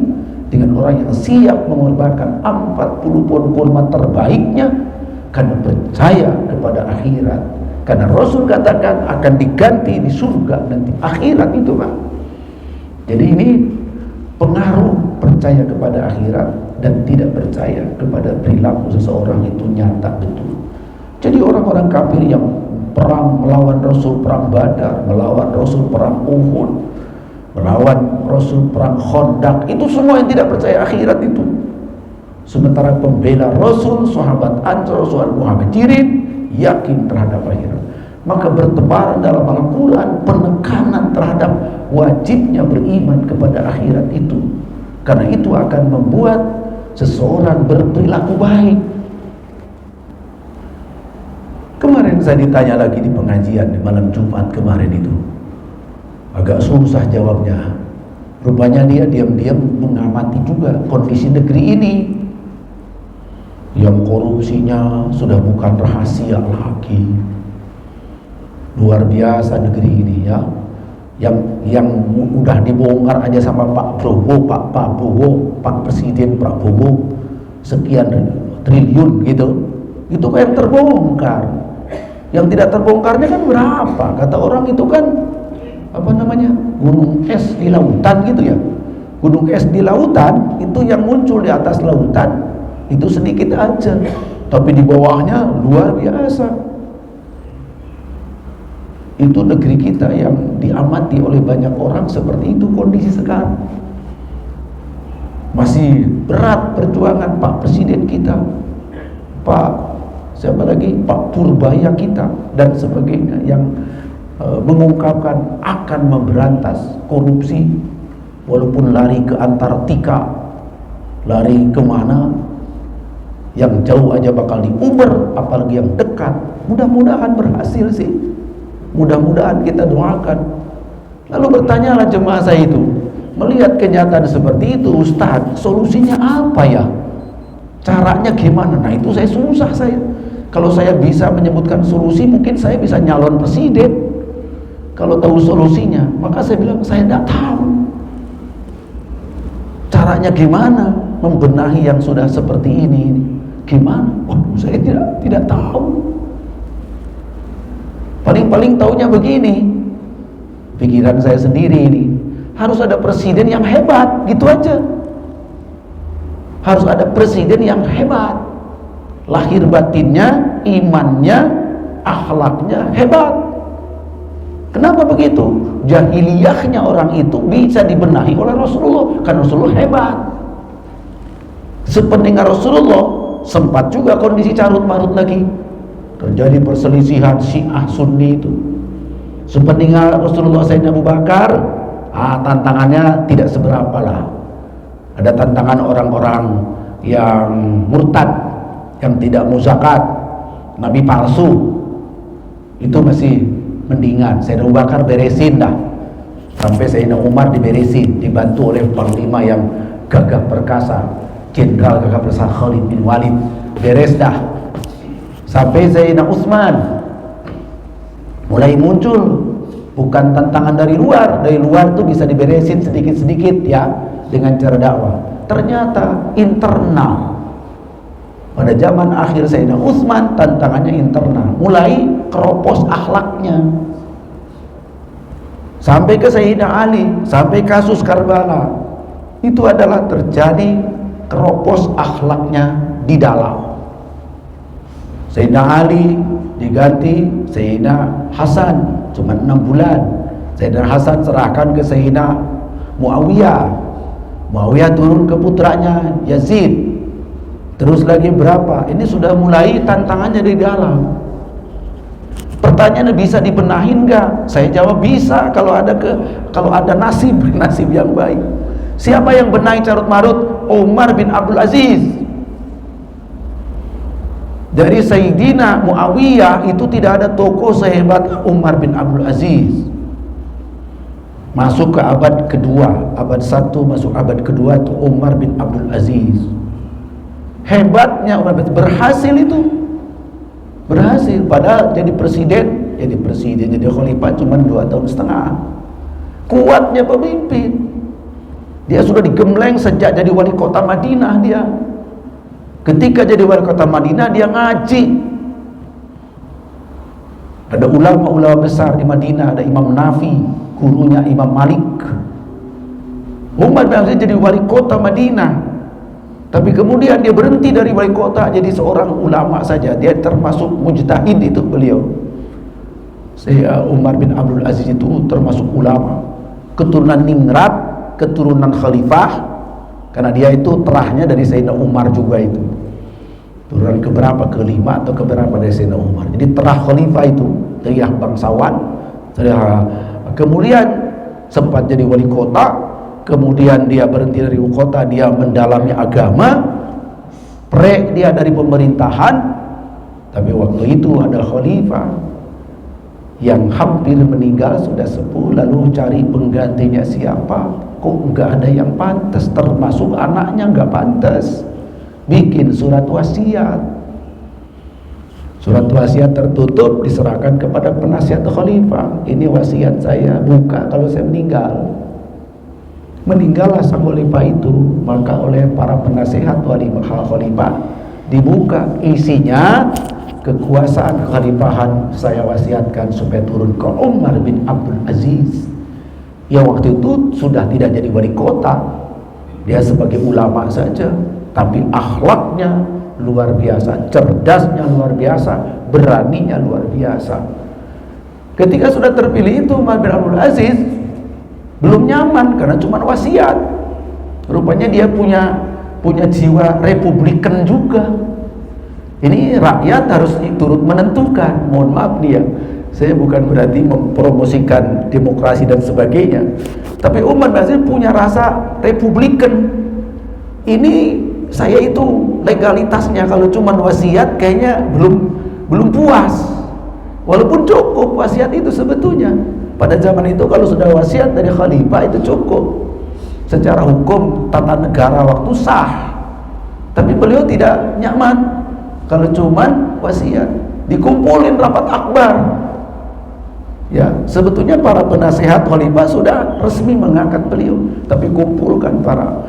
[SPEAKER 1] dengan orang yang siap mengorbankan 40 pohon kurma terbaiknya karena percaya kepada akhirat. Karena Rasul katakan akan diganti di surga nanti, akhirat itu Pak. Jadi ini pengaruh percaya kepada akhirat dan tidak percaya kepada perilaku seseorang itu nyata betul. Jadi orang-orang kafir yang perang melawan Rasul, perang Badar, melawan Rasul perang Uhud, melawan Rasul perang Khandaq, itu semua yang tidak percaya akhirat itu. Sementara pembela Rasul, sahabat Ansar, sahabat Muhajirin yakin terhadap akhirat. Maka bertebaran dalam Al-Quran penekanan terhadap wajibnya beriman kepada akhirat itu. Karena itu akan membuat seseorang berperilaku baik. Kemarin saya ditanya lagi di pengajian di malam Jumat kemarin itu, agak susah jawabnya. Rupanya dia diam-diam mengamati juga kondisi negeri ini, yang korupsinya sudah bukan rahasia lagi. Luar biasa negeri ini ya, yang udah dibongkar aja sama Pak Prabowo, Pak Presiden Prabowo, sekian triliun gitu. Itu kan yang terbongkar. Yang tidak terbongkarnya kan berapa? Kata orang itu kan apa namanya, gunung es di lautan gitu ya. Gunung es di lautan itu yang muncul di atas lautan itu sedikit aja, tapi di bawahnya luar biasa. Itu negeri kita yang diamati oleh banyak orang seperti itu kondisi sekarang. Masih berat perjuangan Pak Presiden kita, Pak siapa lagi, Pak Purbaya kita dan sebagainya, yang mengungkapkan akan memberantas korupsi, walaupun lari ke Antartika, lari kemana, yang jauh aja bakal diuber, apalagi yang dekat. Mudah-mudahan berhasil sih, mudah-mudahan, kita doakan. Lalu bertanyalah jemaah saya itu, melihat kenyataan seperti itu, Ustadz, solusinya apa ya? Caranya gimana? Nah itu saya susah saya. Kalau saya bisa menyebutkan solusi, mungkin saya bisa nyalon presiden. Kalau tahu solusinya, maka saya bilang saya tidak tahu caranya gimana membenahi yang sudah seperti ini. Gimana? Waduh, saya tidak tahu. Paling taunya begini, pikiran saya sendiri ini, harus ada presiden yang hebat, gitu aja. Harus ada presiden yang hebat, lahir batinnya, imannya, akhlaknya hebat. Kenapa begitu? Jahiliyahnya orang itu bisa dibenahi oleh Rasulullah, karena Rasulullah hebat. Sependengar Rasulullah, sempat juga kondisi carut marut lagi, terjadi perselisihan Syiah Sunni itu. Sependengar Rasulullah Sayyidina Abu Bakar, tantangannya tidak seberapa lah. Ada tantangan orang-orang yang murtad, yang tidak mau zakat, nabi palsu, itu masih mendingan. Sayyidina Abu Bakar beresin dah, sampai Sayyidina Umar diberesin, dibantu oleh panglima yang gagah perkasa, jenderal gagah perkasa Khalid bin Walid, beres dah. Sampai Sayyidina Utsman mulai muncul, bukan tantangan dari luar tuh bisa diberesin sedikit-sedikit ya dengan cara dakwah. Ternyata internal. Pada zaman akhir Sayyidina Utsman, tantangannya internal, mulai keropos akhlaknya. Sampai ke Sayyidina Ali, sampai kasus Karbala, itu adalah terjadi keropos akhlaknya di dalam. Sayyidina Ali diganti Sayyidina Hasan, cuma 6 bulan. Sayyidina Hasan serahkan ke Sayyidina Muawiyah. Muawiyah turun ke putranya Yazid. Terus lagi berapa? Ini sudah mulai tantangannya di dalam. Pertanyaannya, bisa dibenahin nggak? Saya jawab bisa, kalau ada nasib yang baik. Siapa yang benahi carut marut? Umar bin Abdul Aziz. Dari Sayyidina Muawiyah itu tidak ada tokoh sehebat Umar bin Abdul Aziz. Masuk ke abad kedua, abad 1 masuk abad kedua itu Umar bin Abdul Aziz. Hebatnya Umar bin berhasil itu, berhasil. Padahal jadi presiden, jadi khalifah cuma 2,5 tahun. Kuatnya pemimpin. Dia sudah digembleng sejak jadi wali kota Madinah dia. Ketika jadi wali kota Madinah dia ngaji. Ada ulama-ulama besar di Madinah, ada Imam Nafi, gurunya Imam Malik. Umar bin Abdul Aziz jadi wali kota Madinah. Tapi kemudian dia berhenti dari wali kota jadi seorang ulama saja. Dia termasuk mujtahid itu beliau. Umar bin Abdul Aziz itu termasuk ulama, keturunan ningrat, keturunan khalifah, karena dia itu terahnya dari Sayyidina Umar juga itu. Turunan keberapa, kelima atau keberapa dari Sayyidina Umar. Jadi terah khalifah itu, terah bangsawan. Kemudian sempat jadi wali kota. Kemudian dia berhenti dari kota, dia mendalami agama, dia dari pemerintahan. Tapi waktu itu ada khalifah yang hampir meninggal, sudah sepuh, lalu cari penggantinya siapa, kok nggak ada yang pantas, termasuk anaknya nggak pantas. Bikin surat wasiat. Surat wasiat tertutup, diserahkan kepada penasihat khalifah. Ini wasiat saya, buka kalau saya meninggal. Meninggallah sang khalifah itu, maka oleh para penasehat wali khalifah dibuka, isinya kekuasaan kekhalifahan saya wasiatkan supaya turun ke Umar bin Abdul Aziz, yang waktu itu sudah tidak jadi wali kota, dia sebagai ulama saja, tapi akhlaknya luar biasa, cerdasnya luar biasa, beraninya luar biasa. Ketika sudah terpilih itu Umar bin Abdul Aziz belum nyaman karena cuma wasiat. Rupanya dia punya jiwa republikan juga. Ini rakyat harus turut menentukan. Mohon maaf dia, saya bukan berarti mempromosikan demokrasi dan sebagainya, tapi Umar bin Aziz punya rasa republikan. Ini saya itu legalitasnya kalau cuma wasiat kayaknya belum puas. Walaupun cukup wasiat itu sebetulnya. Pada zaman itu kalau sudah wasiat dari khalifah itu cukup. Secara hukum tata negara waktu sah. Tapi beliau tidak nyaman kalau cuman wasiat. Dikumpulin rapat akbar. Ya, sebetulnya para penasehat khalifah sudah resmi mengangkat beliau, tapi kumpulkan para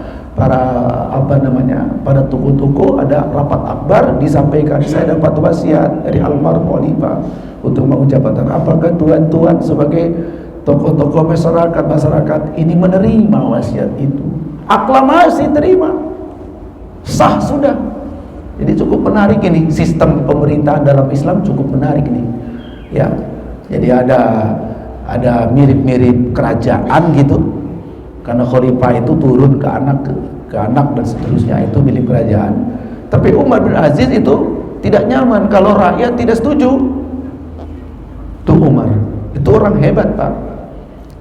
[SPEAKER 1] tokoh-tokoh, ada rapat akbar, disampaikan saya dapat wasiat dari almarhum khalifah untuk mau jabatan. Apakah tuan-tuan sebagai tokoh-tokoh masyarakat ini menerima wasiat itu? Aklamasi, terima, sah sudah. Jadi cukup menarik ini, sistem pemerintahan dalam Islam cukup menarik nih. Ya, jadi ada mirip-mirip kerajaan gitu, karena khalifah itu turun ke anak dan seterusnya, itu milik kerajaan. Tapi Umar bin Aziz itu tidak nyaman kalau rakyat tidak setuju. Tuh Umar, itu orang hebat Pak.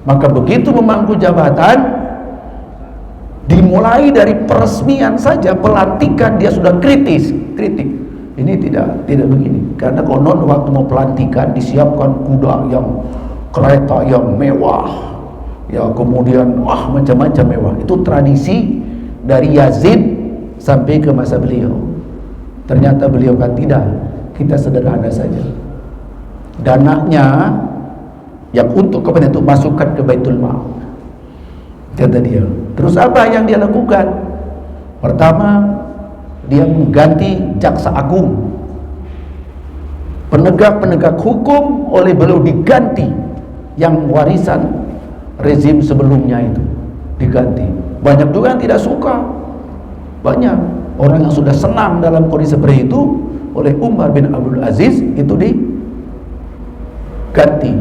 [SPEAKER 1] Maka begitu memangku jabatan, dimulai dari peresmian saja, pelantikan dia sudah kritik. Ini tidak begini, karena konon waktu mau pelantikan disiapkan kuda yang, kereta yang mewah, ya kemudian macam-macam mewah. Itu tradisi dari Yazid sampai ke masa beliau. Ternyata beliau kan tidak, kita sederhana saja. Dananya yang untuk kepentingan itu masukkan ke Baitul Mal, kata dia. Terus apa yang dia lakukan? Pertama, dia mengganti jaksa agung, penegak hukum oleh beliau diganti, yang warisan rezim sebelumnya itu diganti. Banyak juga yang tidak suka, banyak orang yang sudah senang dalam kondisi seperti itu, oleh Umar bin Abdul Aziz itu diganti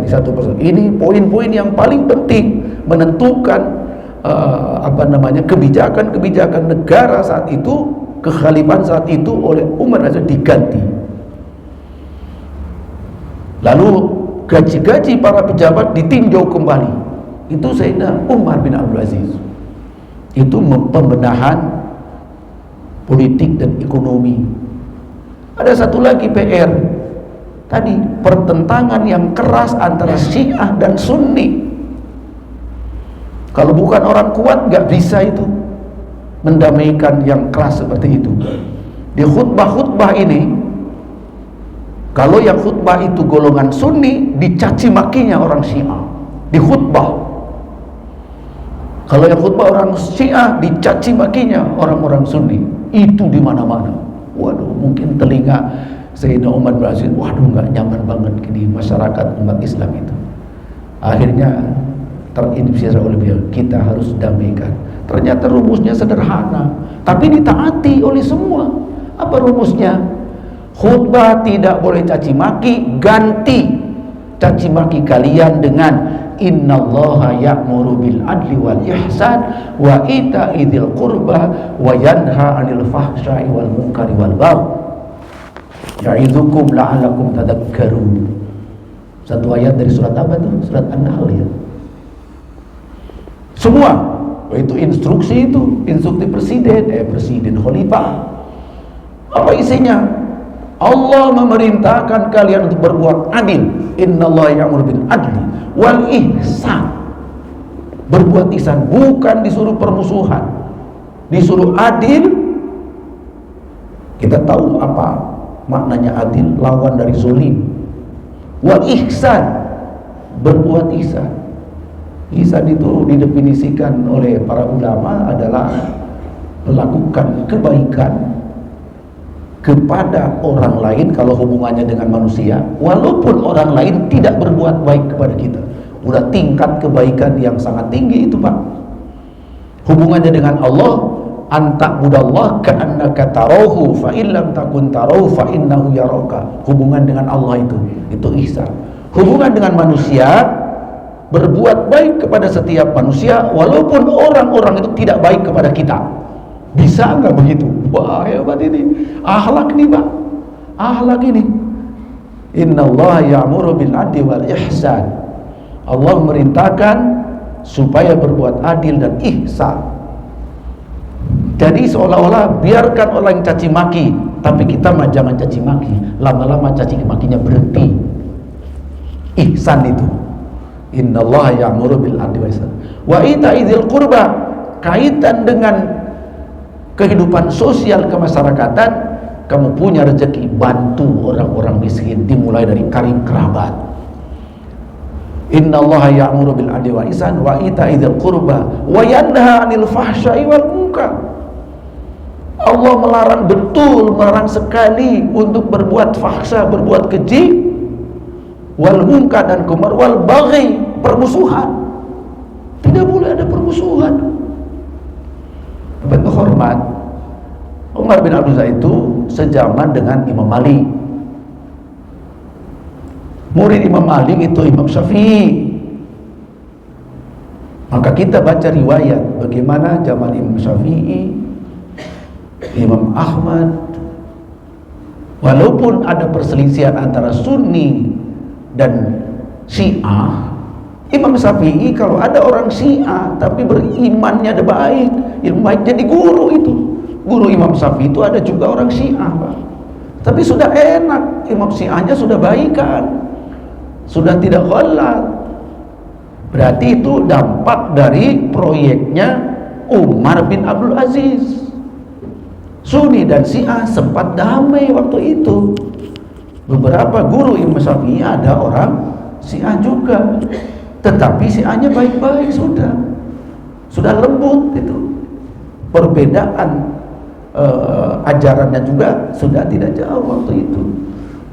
[SPEAKER 1] satu persatu. Ini poin-poin yang paling penting menentukan kebijakan negara saat itu, kekhalifahan saat itu oleh Umar saja diganti. Lalu gaji-gaji para pejabat ditinjau kembali. Itu Sayyidina Umar bin Abdul Aziz. Itu pembenahan politik dan ekonomi. Ada satu lagi PR tadi, pertentangan yang keras antara Syiah dan Sunni. Kalau bukan orang kuat nggak bisa itu mendamaikan yang keras seperti itu. Di khutbah-khutbah ini, kalau yang khutbah itu golongan Sunni, dicaci makinya orang Syiah di khutbah. Kalau yang khutbah orang Syiah, dicaci makinya orang-orang Sunni. Itu di mana-mana. Waduh, mungkin telinga Sayyidina Umar bin Aziz, waduh nggak nyaman banget di masyarakat umat Islam itu. Akhirnya terinspirasi oleh beliau, kita harus damaikan. Ternyata rumusnya sederhana, tapi ditaati oleh semua. Apa rumusnya? Khutbah tidak boleh caci maki, ganti caci maki kalian dengan innallaha ya'muru bil adli wal ihsan wa ita'i dzil qurba wa yanha 'anil fahsya'i wal munkari wal baghi ya'idzukum la'allakum tadhakkarun. Satu ayat dari surat apa itu? Surat An-Nahl ya. Semua itu instruksi presiden khalifah. Apa isinya? Allah memerintahkan kalian untuk berbuat adil. Innallaha ya'muru bil adli wal ihsan. Berbuat ihsan, bukan disuruh permusuhan, disuruh adil. Kita tahu apa maknanya adil, lawan dari zalim. Wal ihsan, berbuat ihsan. Ihsan itu didefinisikan oleh para ulama adalah melakukan kebaikan kepada orang lain kalau hubungannya dengan manusia, walaupun orang lain tidak berbuat baik kepada kita. Udah tingkat kebaikan yang sangat tinggi itu, Pak. Hubungannya dengan Allah, anta'budallah ka'annaka tarahu fa illam takun tarahu fa innahu yaraka. Hubungan dengan Allah itu ihsan. Hubungan dengan manusia, berbuat baik kepada setiap manusia walaupun orang-orang itu tidak baik kepada kita. Bisa nggak begitu? Wah, hebat ini. Akhlak nih, Pak. Akhlak ini. Innallaha ya'muru bil 'adli wal ihsan. Allah merintahkan supaya berbuat adil dan ihsan. Jadi seolah-olah biarkan orang yang caci maki, tapi kita mah jangan caci maki. Lama-lama caci makinya berhenti. Ihsan itu. Innallaha ya'muru bil 'adli wal ihsan. Wa ita'idzil qurba, kaitan dengan kehidupan sosial kemasyarakatan, kamu punya rezeki, bantu orang-orang miskin, dimulai dari karib kerabat. Innallaha ya'muru bil 'adli wal ihsan wa ita'idzil qurba wa yanha 'anil fahsya'i wal munkar. Allah melarang sekali untuk berbuat fahsya, berbuat keji, wal munkar dan kumar, wal baghi, permusuhan. Tidak boleh ada permusuhan. Berhormat, Umar bin Abdul Aziz itu sejaman dengan Imam Malik. Murid Imam Malik itu Imam Syafi'i. Maka kita baca riwayat bagaimana zaman Imam Syafi'i, Imam Ahmad, walaupun ada perselisihan antara Sunni dan Syiah, Imam Syafi'i kalau ada orang Syiah tapi berimannya ada baik, ilmu baik, jadi guru itu. Guru Imam Syafi'i itu ada juga orang Syiah, Pak. Tapi sudah enak, Imam Syiahnya sudah baikan, sudah tidak ghalat. Berarti itu dampak dari proyeknya Umar bin Abdul Aziz. Sunni dan Syiah sempat damai waktu itu. Beberapa guru Imam Syafi'i ada orang Syiah juga, tetapi Syiahnya baik-baik, sudah lembut itu. Perbedaan ajarannya juga sudah tidak jauh waktu itu.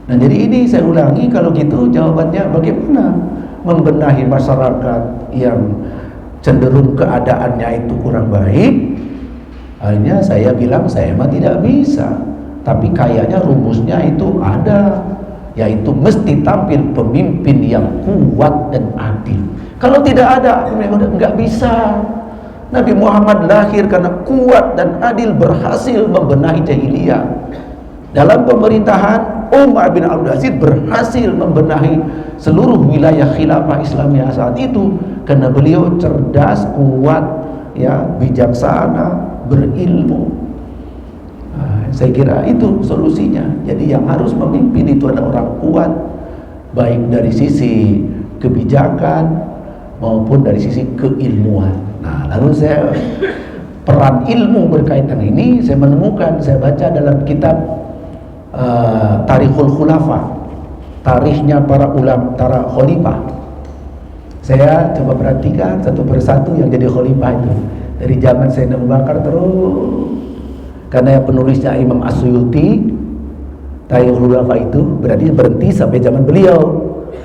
[SPEAKER 1] Nah, jadi ini saya ulangi, kalau gitu jawabannya bagaimana membenahi masyarakat yang cenderung keadaannya itu kurang baik. Akhirnya saya bilang saya mah tidak bisa, tapi kayaknya rumusnya itu ada, yaitu mesti tampil pemimpin yang kuat dan adil. Kalau tidak ada, nggak bisa. Nabi Muhammad lahir karena kuat dan adil, berhasil membenahi jahiliyah. Dalam pemerintahan, Umar bin Abdul Aziz berhasil membenahi seluruh wilayah khilafah Islamiyah saat itu karena beliau cerdas, kuat, ya, bijaksana, berilmu. Saya kira itu solusinya. Jadi yang harus memimpin itu adalah orang kuat, baik dari sisi kebijakan maupun dari sisi keilmuan. Nah, lalu saya peran ilmu berkaitan ini saya menemukan, saya baca dalam kitab Tarikhul Khulafa, tarikhnya para ulama, para khalifah. Saya coba perhatikan satu persatu yang jadi khalifah itu dari zaman Sayyidina Abu Bakar terus. Karena penulisnya Imam As-Suyuti, Tarikhul Khulafa itu berarti berhenti sampai zaman beliau,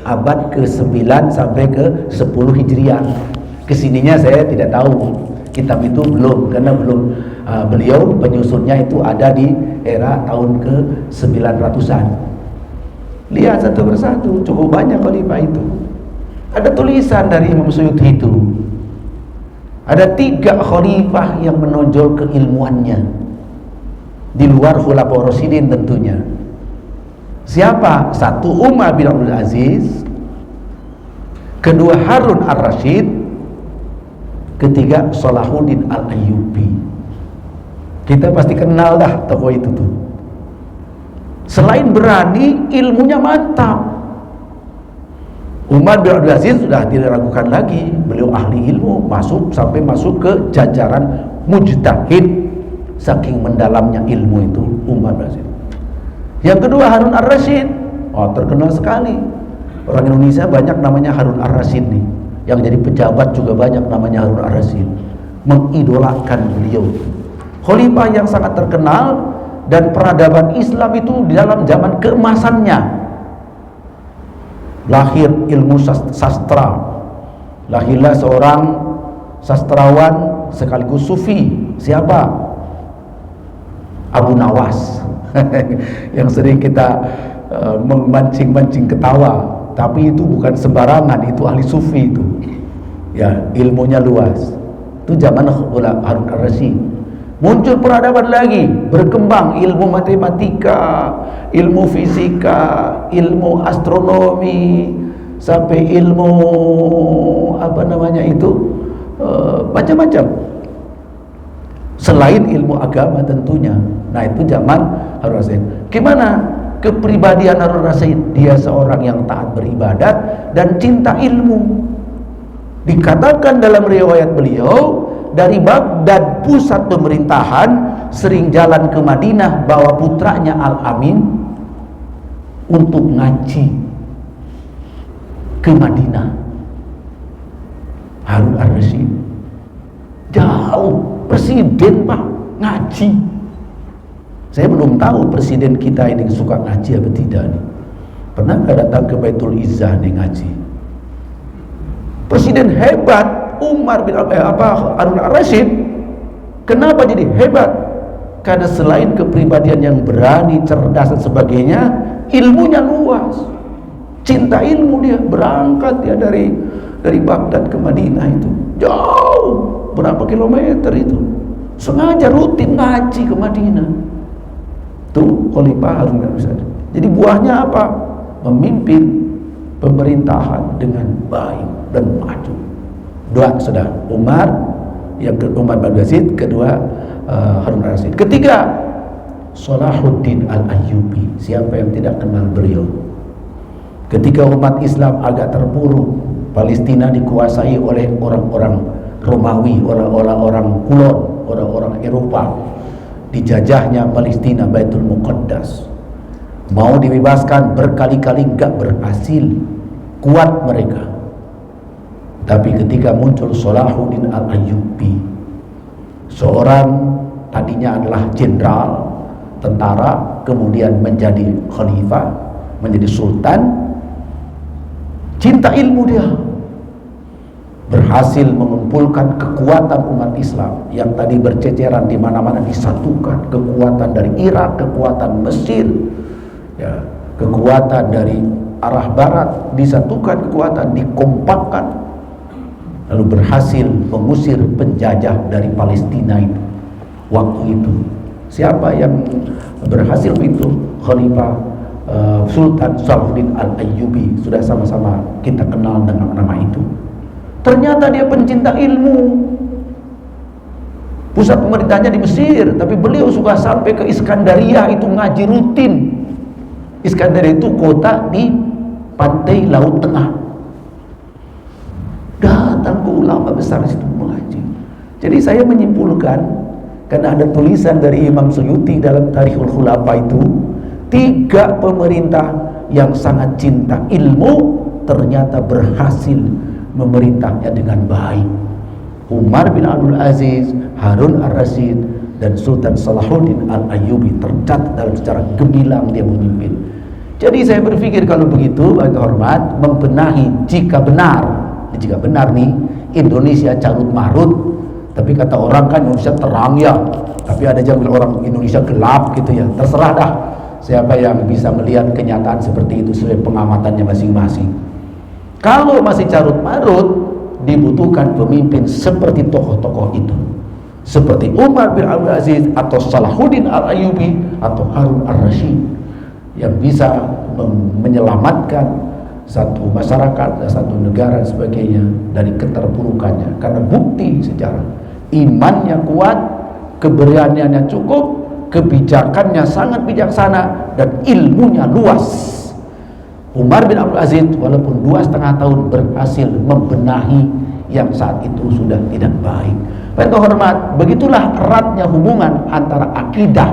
[SPEAKER 1] abad ke-9 sampai ke-10 Hijriah. Kesininya saya tidak tahu, kitab itu belum, karena belum beliau penyusunnya itu ada di era tahun ke-900-an. Lihat satu persatu, cukup banyak khalifah itu. Ada tulisan dari Imam Suyuti itu. Ada 3 khalifah yang menonjol keilmuannya di luar Khulafaur Rasyidin tentunya. Siapa? 1 Umar bin Abdul Aziz, 2 Harun Ar-Rasyid, 3 Salahuddin Al-Ayyubi. Kita pasti kenal dah tokoh itu tuh. Selain berani, ilmunya mantap. Umar bin Abdul Aziz sudah tidak diragukan lagi, beliau ahli ilmu, sampai masuk ke jajaran mujtahid, saking mendalamnya ilmu itu Umar bin Abdul Aziz. Yang kedua Harun Ar-Rasyid, terkenal sekali. Orang Indonesia banyak namanya Harun Ar-Rasyid nih. Yang jadi pejabat juga banyak namanya Harun Ar-Rasyid. Mengidolakan beliau. Khalifah yang sangat terkenal dan peradaban Islam itu di dalam zaman keemasannya. Lahir ilmu sastra, lahirlah seorang sastrawan sekaligus sufi. Siapa? Abu Nawas yang sering kita memancing-mancing ketawa, tapi itu bukan sembarangan, itu ahli sufi itu ya, ilmunya luas. Itu zaman Harun ar-Rasyid. Muncul peradaban lagi, berkembang ilmu matematika, ilmu fisika, ilmu astronomi, sampai ilmu macam-macam. Selain ilmu agama tentunya. Nah, itu zaman Harun ar-Rasyid. Gimana kepribadian Harun ar-Rasyid? Dia seorang yang taat beribadat dan cinta ilmu. Dikatakan dalam riwayat beliau, dari Baghdad pusat pemerintahan sering jalan ke Madinah bawa putranya Al-Amin untuk ngaji ke Madinah. Harun ar-Rasyid jauh, presiden Pak, ngaji. Saya belum tahu presiden kita ini suka ngaji apa tidak nih. Pernah nggak datang ke Baitul Izzah nih ngaji? Presiden hebat Umar bin Harun ar-Rasyid. Kenapa jadi hebat? Karena selain kepribadian yang berani, cerdas dan sebagainya, ilmunya luas, cinta ilmu. Dia berangkat dia dari Baghdad ke Madinah, itu jauh berapa kilometer itu, sengaja rutin ngaji ke Madinah. Tuh Khalifah Harun ar-Rasyid. Jadi buahnya apa? Memimpin pemerintahan dengan baik dan maju. Dua sudah, Umar, yang Umar bin Yazid, kedua Harun ar-Rasyid. Ketiga, Salahuddin al-Ayyubi. Siapa yang tidak kenal beliau? Ketika umat Islam agak terpuruk, Palestina dikuasai oleh orang-orang Romawi, orang-orang Kulon, orang-orang Eropa. Dijajahnya Palestina, Baitul Muqaddas. Mau dibebaskan berkali-kali enggak berhasil. Kuat mereka. Tapi ketika muncul Salahuddin al-Ayyubi, seorang tadinya adalah jenderal tentara, kemudian menjadi khalifah, menjadi sultan, cinta ilmu dia, berhasil mengumpulkan kekuatan umat Islam yang tadi berceceran di mana-mana, disatukan. Kekuatan dari Irak, kekuatan Mesir, ya, kekuatan dari arah barat disatukan, kekuatan dikompakkan, lalu berhasil mengusir penjajah dari Palestina itu. Waktu itu siapa yang berhasil itu? Khalifah Sultan Salahuddin al-Ayyubi. Sudah sama-sama kita kenal dengan nama itu. Ternyata dia pencinta ilmu. Pusat pemerintahnya di Mesir, tapi beliau suka sampai ke Iskandaria itu ngaji rutin. Iskandaria itu kota di pantai Laut Tengah. Datang ke ulama besar di situ mengaji. Jadi saya menyimpulkan, karena ada tulisan dari Imam Suyuti dalam Tarikhul Khulafa itu, 3 pemerintah yang sangat cinta ilmu ternyata berhasil memerintahnya dengan baik. Umar bin Abdul Aziz, Harun ar-Rasyid, dan Sultan Salahuddin al-Ayyubi tercatat dalam sejarah gemilang dia memimpin. Jadi saya berpikir kalau begitu, bagi hormat, membenahi jika benar nih Indonesia carut marut, tapi kata orang kan Indonesia terang ya, tapi ada juga orang Indonesia gelap gitu ya. Terserah dah siapa yang bisa melihat kenyataan seperti itu sesuai pengamatannya masing-masing. Kalau masih carut marut, dibutuhkan pemimpin seperti tokoh-tokoh itu, seperti Umar bin Abdul Aziz atau Salahuddin al-Ayyubi atau Harun ar-Rasyid, yang bisa menyelamatkan satu masyarakat, satu negara dan sebagainya dari keterpurukannya. Karena bukti sejarah, imannya kuat, keberaniannya cukup, kebijakannya sangat bijaksana, dan ilmunya luas. Umar bin Abdul Aziz walaupun 2,5 tahun berhasil membenahi yang saat itu sudah tidak baik. Baik hormat, begitulah eratnya hubungan antara akidah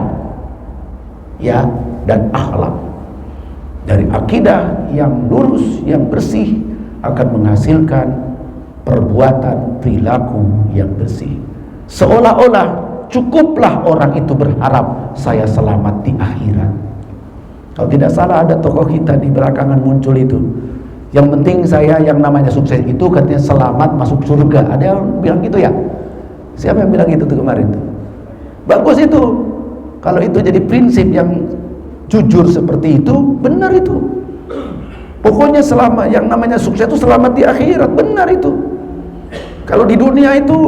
[SPEAKER 1] ya dan akhlak. Dari akidah yang lurus, yang bersih, akan menghasilkan perbuatan perilaku yang bersih. Seolah-olah cukuplah orang itu berharap saya selamat di akhirat. Kalau tidak salah ada tokoh kita di belakangan muncul itu, yang penting saya yang namanya sukses itu katanya selamat masuk surga. Ada yang bilang gitu ya? Siapa yang bilang itu tuh kemarin tuh? Bagus itu. Kalau itu jadi prinsip yang jujur seperti itu, benar itu. Pokoknya selama yang namanya sukses itu selamat di akhirat, benar itu. Kalau di dunia itu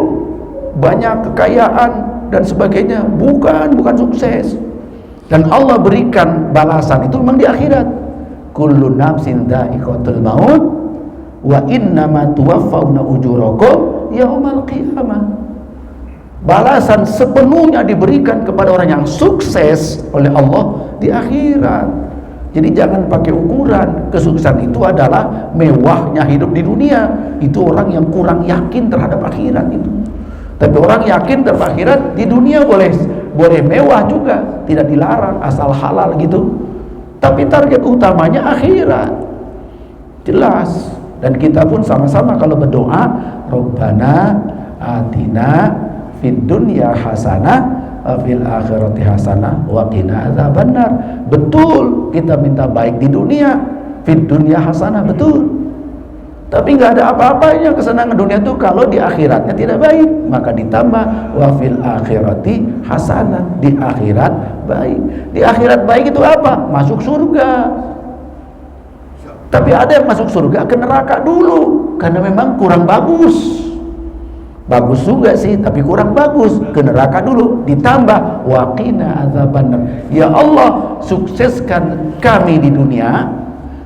[SPEAKER 1] banyak kekayaan dan sebagainya, bukan sukses. Dan Allah berikan balasan itu memang di akhirat. Kullu nafsin dha'iqatul maut wa innama tuwaffawna ujurakum yaumal qiyamah. Balasan sepenuhnya diberikan kepada orang yang sukses oleh Allah di akhirat. Jadi jangan pakai ukuran kesuksesan itu adalah mewahnya hidup di dunia. Itu orang yang kurang yakin terhadap akhirat itu. Tapi orang yakin terhadap akhirat di dunia boleh mewah juga, tidak dilarang asal halal gitu. Tapi target utamanya akhirat. Jelas. Dan kita pun sama-sama kalau berdoa, Rabbana atina fid dunya hasanah fil akhirati hasanah wa qina adzabannar. Betul, kita minta baik di dunia, fid dunya hasanah, betul. Tapi nggak ada apa-apanya kesenangan dunia itu kalau di akhiratnya tidak baik. Maka ditambah wa fil akhirati hasanah, di akhirat baik. Di akhirat baik itu apa? Masuk surga. Tapi ada yang masuk surga ke neraka dulu karena memang kurang bagus. Bagus juga sih, tapi kurang bagus, ke neraka dulu. Ditambah waqina adzabannar. Ya Allah, sukseskan kami di dunia,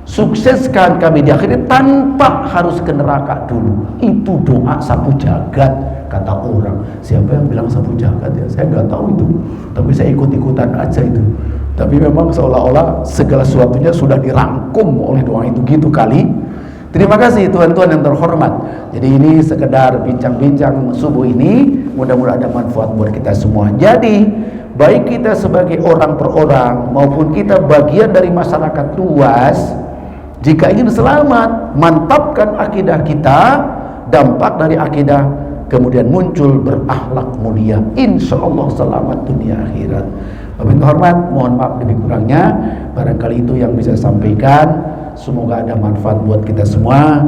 [SPEAKER 1] sukseskan kami di akhirat tanpa harus ke neraka dulu. Itu doa sapu jagat kata orang. Siapa yang bilang sapu jagat ya? Saya nggak tahu itu, tapi saya ikut-ikutan aja itu. Tapi memang seolah-olah segala sesuatunya sudah dirangkum oleh doa itu gitu kali. Terima kasih tuan-tuan yang terhormat. Jadi ini sekedar bincang-bincang subuh ini, mudah-mudahan ada manfaat buat kita semua. Jadi baik kita sebagai orang per orang maupun kita bagian dari masyarakat luas, jika ingin selamat, mantapkan akidah kita, dampak dari akidah kemudian muncul berakhlak mulia, insya Allah selamat dunia akhirat. Bapak hormat, mohon maaf lebih kurangnya, barangkali itu yang bisa saya sampaikan. Semoga ada manfaat buat kita semua.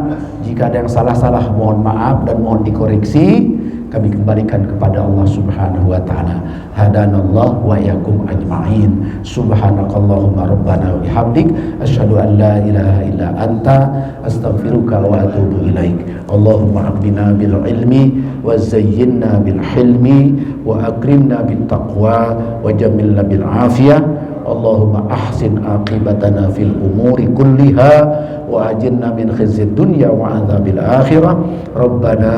[SPEAKER 1] Jika ada yang salah-salah, mohon maaf dan mohon dikoreksi. Kami kembalikan kepada Allah Subhanahu wa taala. Hadanallah wa iyyakum ajma'in. Subhanakallahumma rabbana wa bihamdik asyhadu an la ilaha illa anta astaghfiruka wa atubu ilaik. Allahumma aqbina bil ilmi wa zayyinna bil hilmi wa akrimna bit taqwa wa jamilna bil afiyah. Allahumma ahsin aqibatana fil umuri kulliha wa ajirna min khizyid dunya wa adzabil akhirah. Rabbana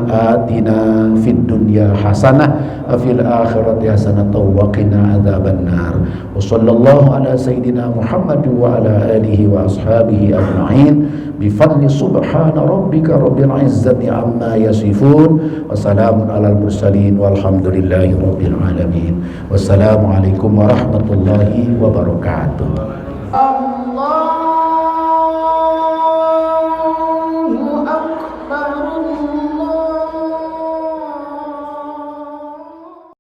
[SPEAKER 1] atina fid dunya hasanah wa fil akhirati hasanah wa qina adzabannar. Wa sallallahu ala sayyidina Muhammad wa ala alihi wa ashabihi ajma'in bi fadli subhana rabbika rabbil izzati amma yasifun wa salamun alal mursalin walhamdulillahi rabbil alamin. Wassalamu alaikum warahmatullahi wabarakatuh.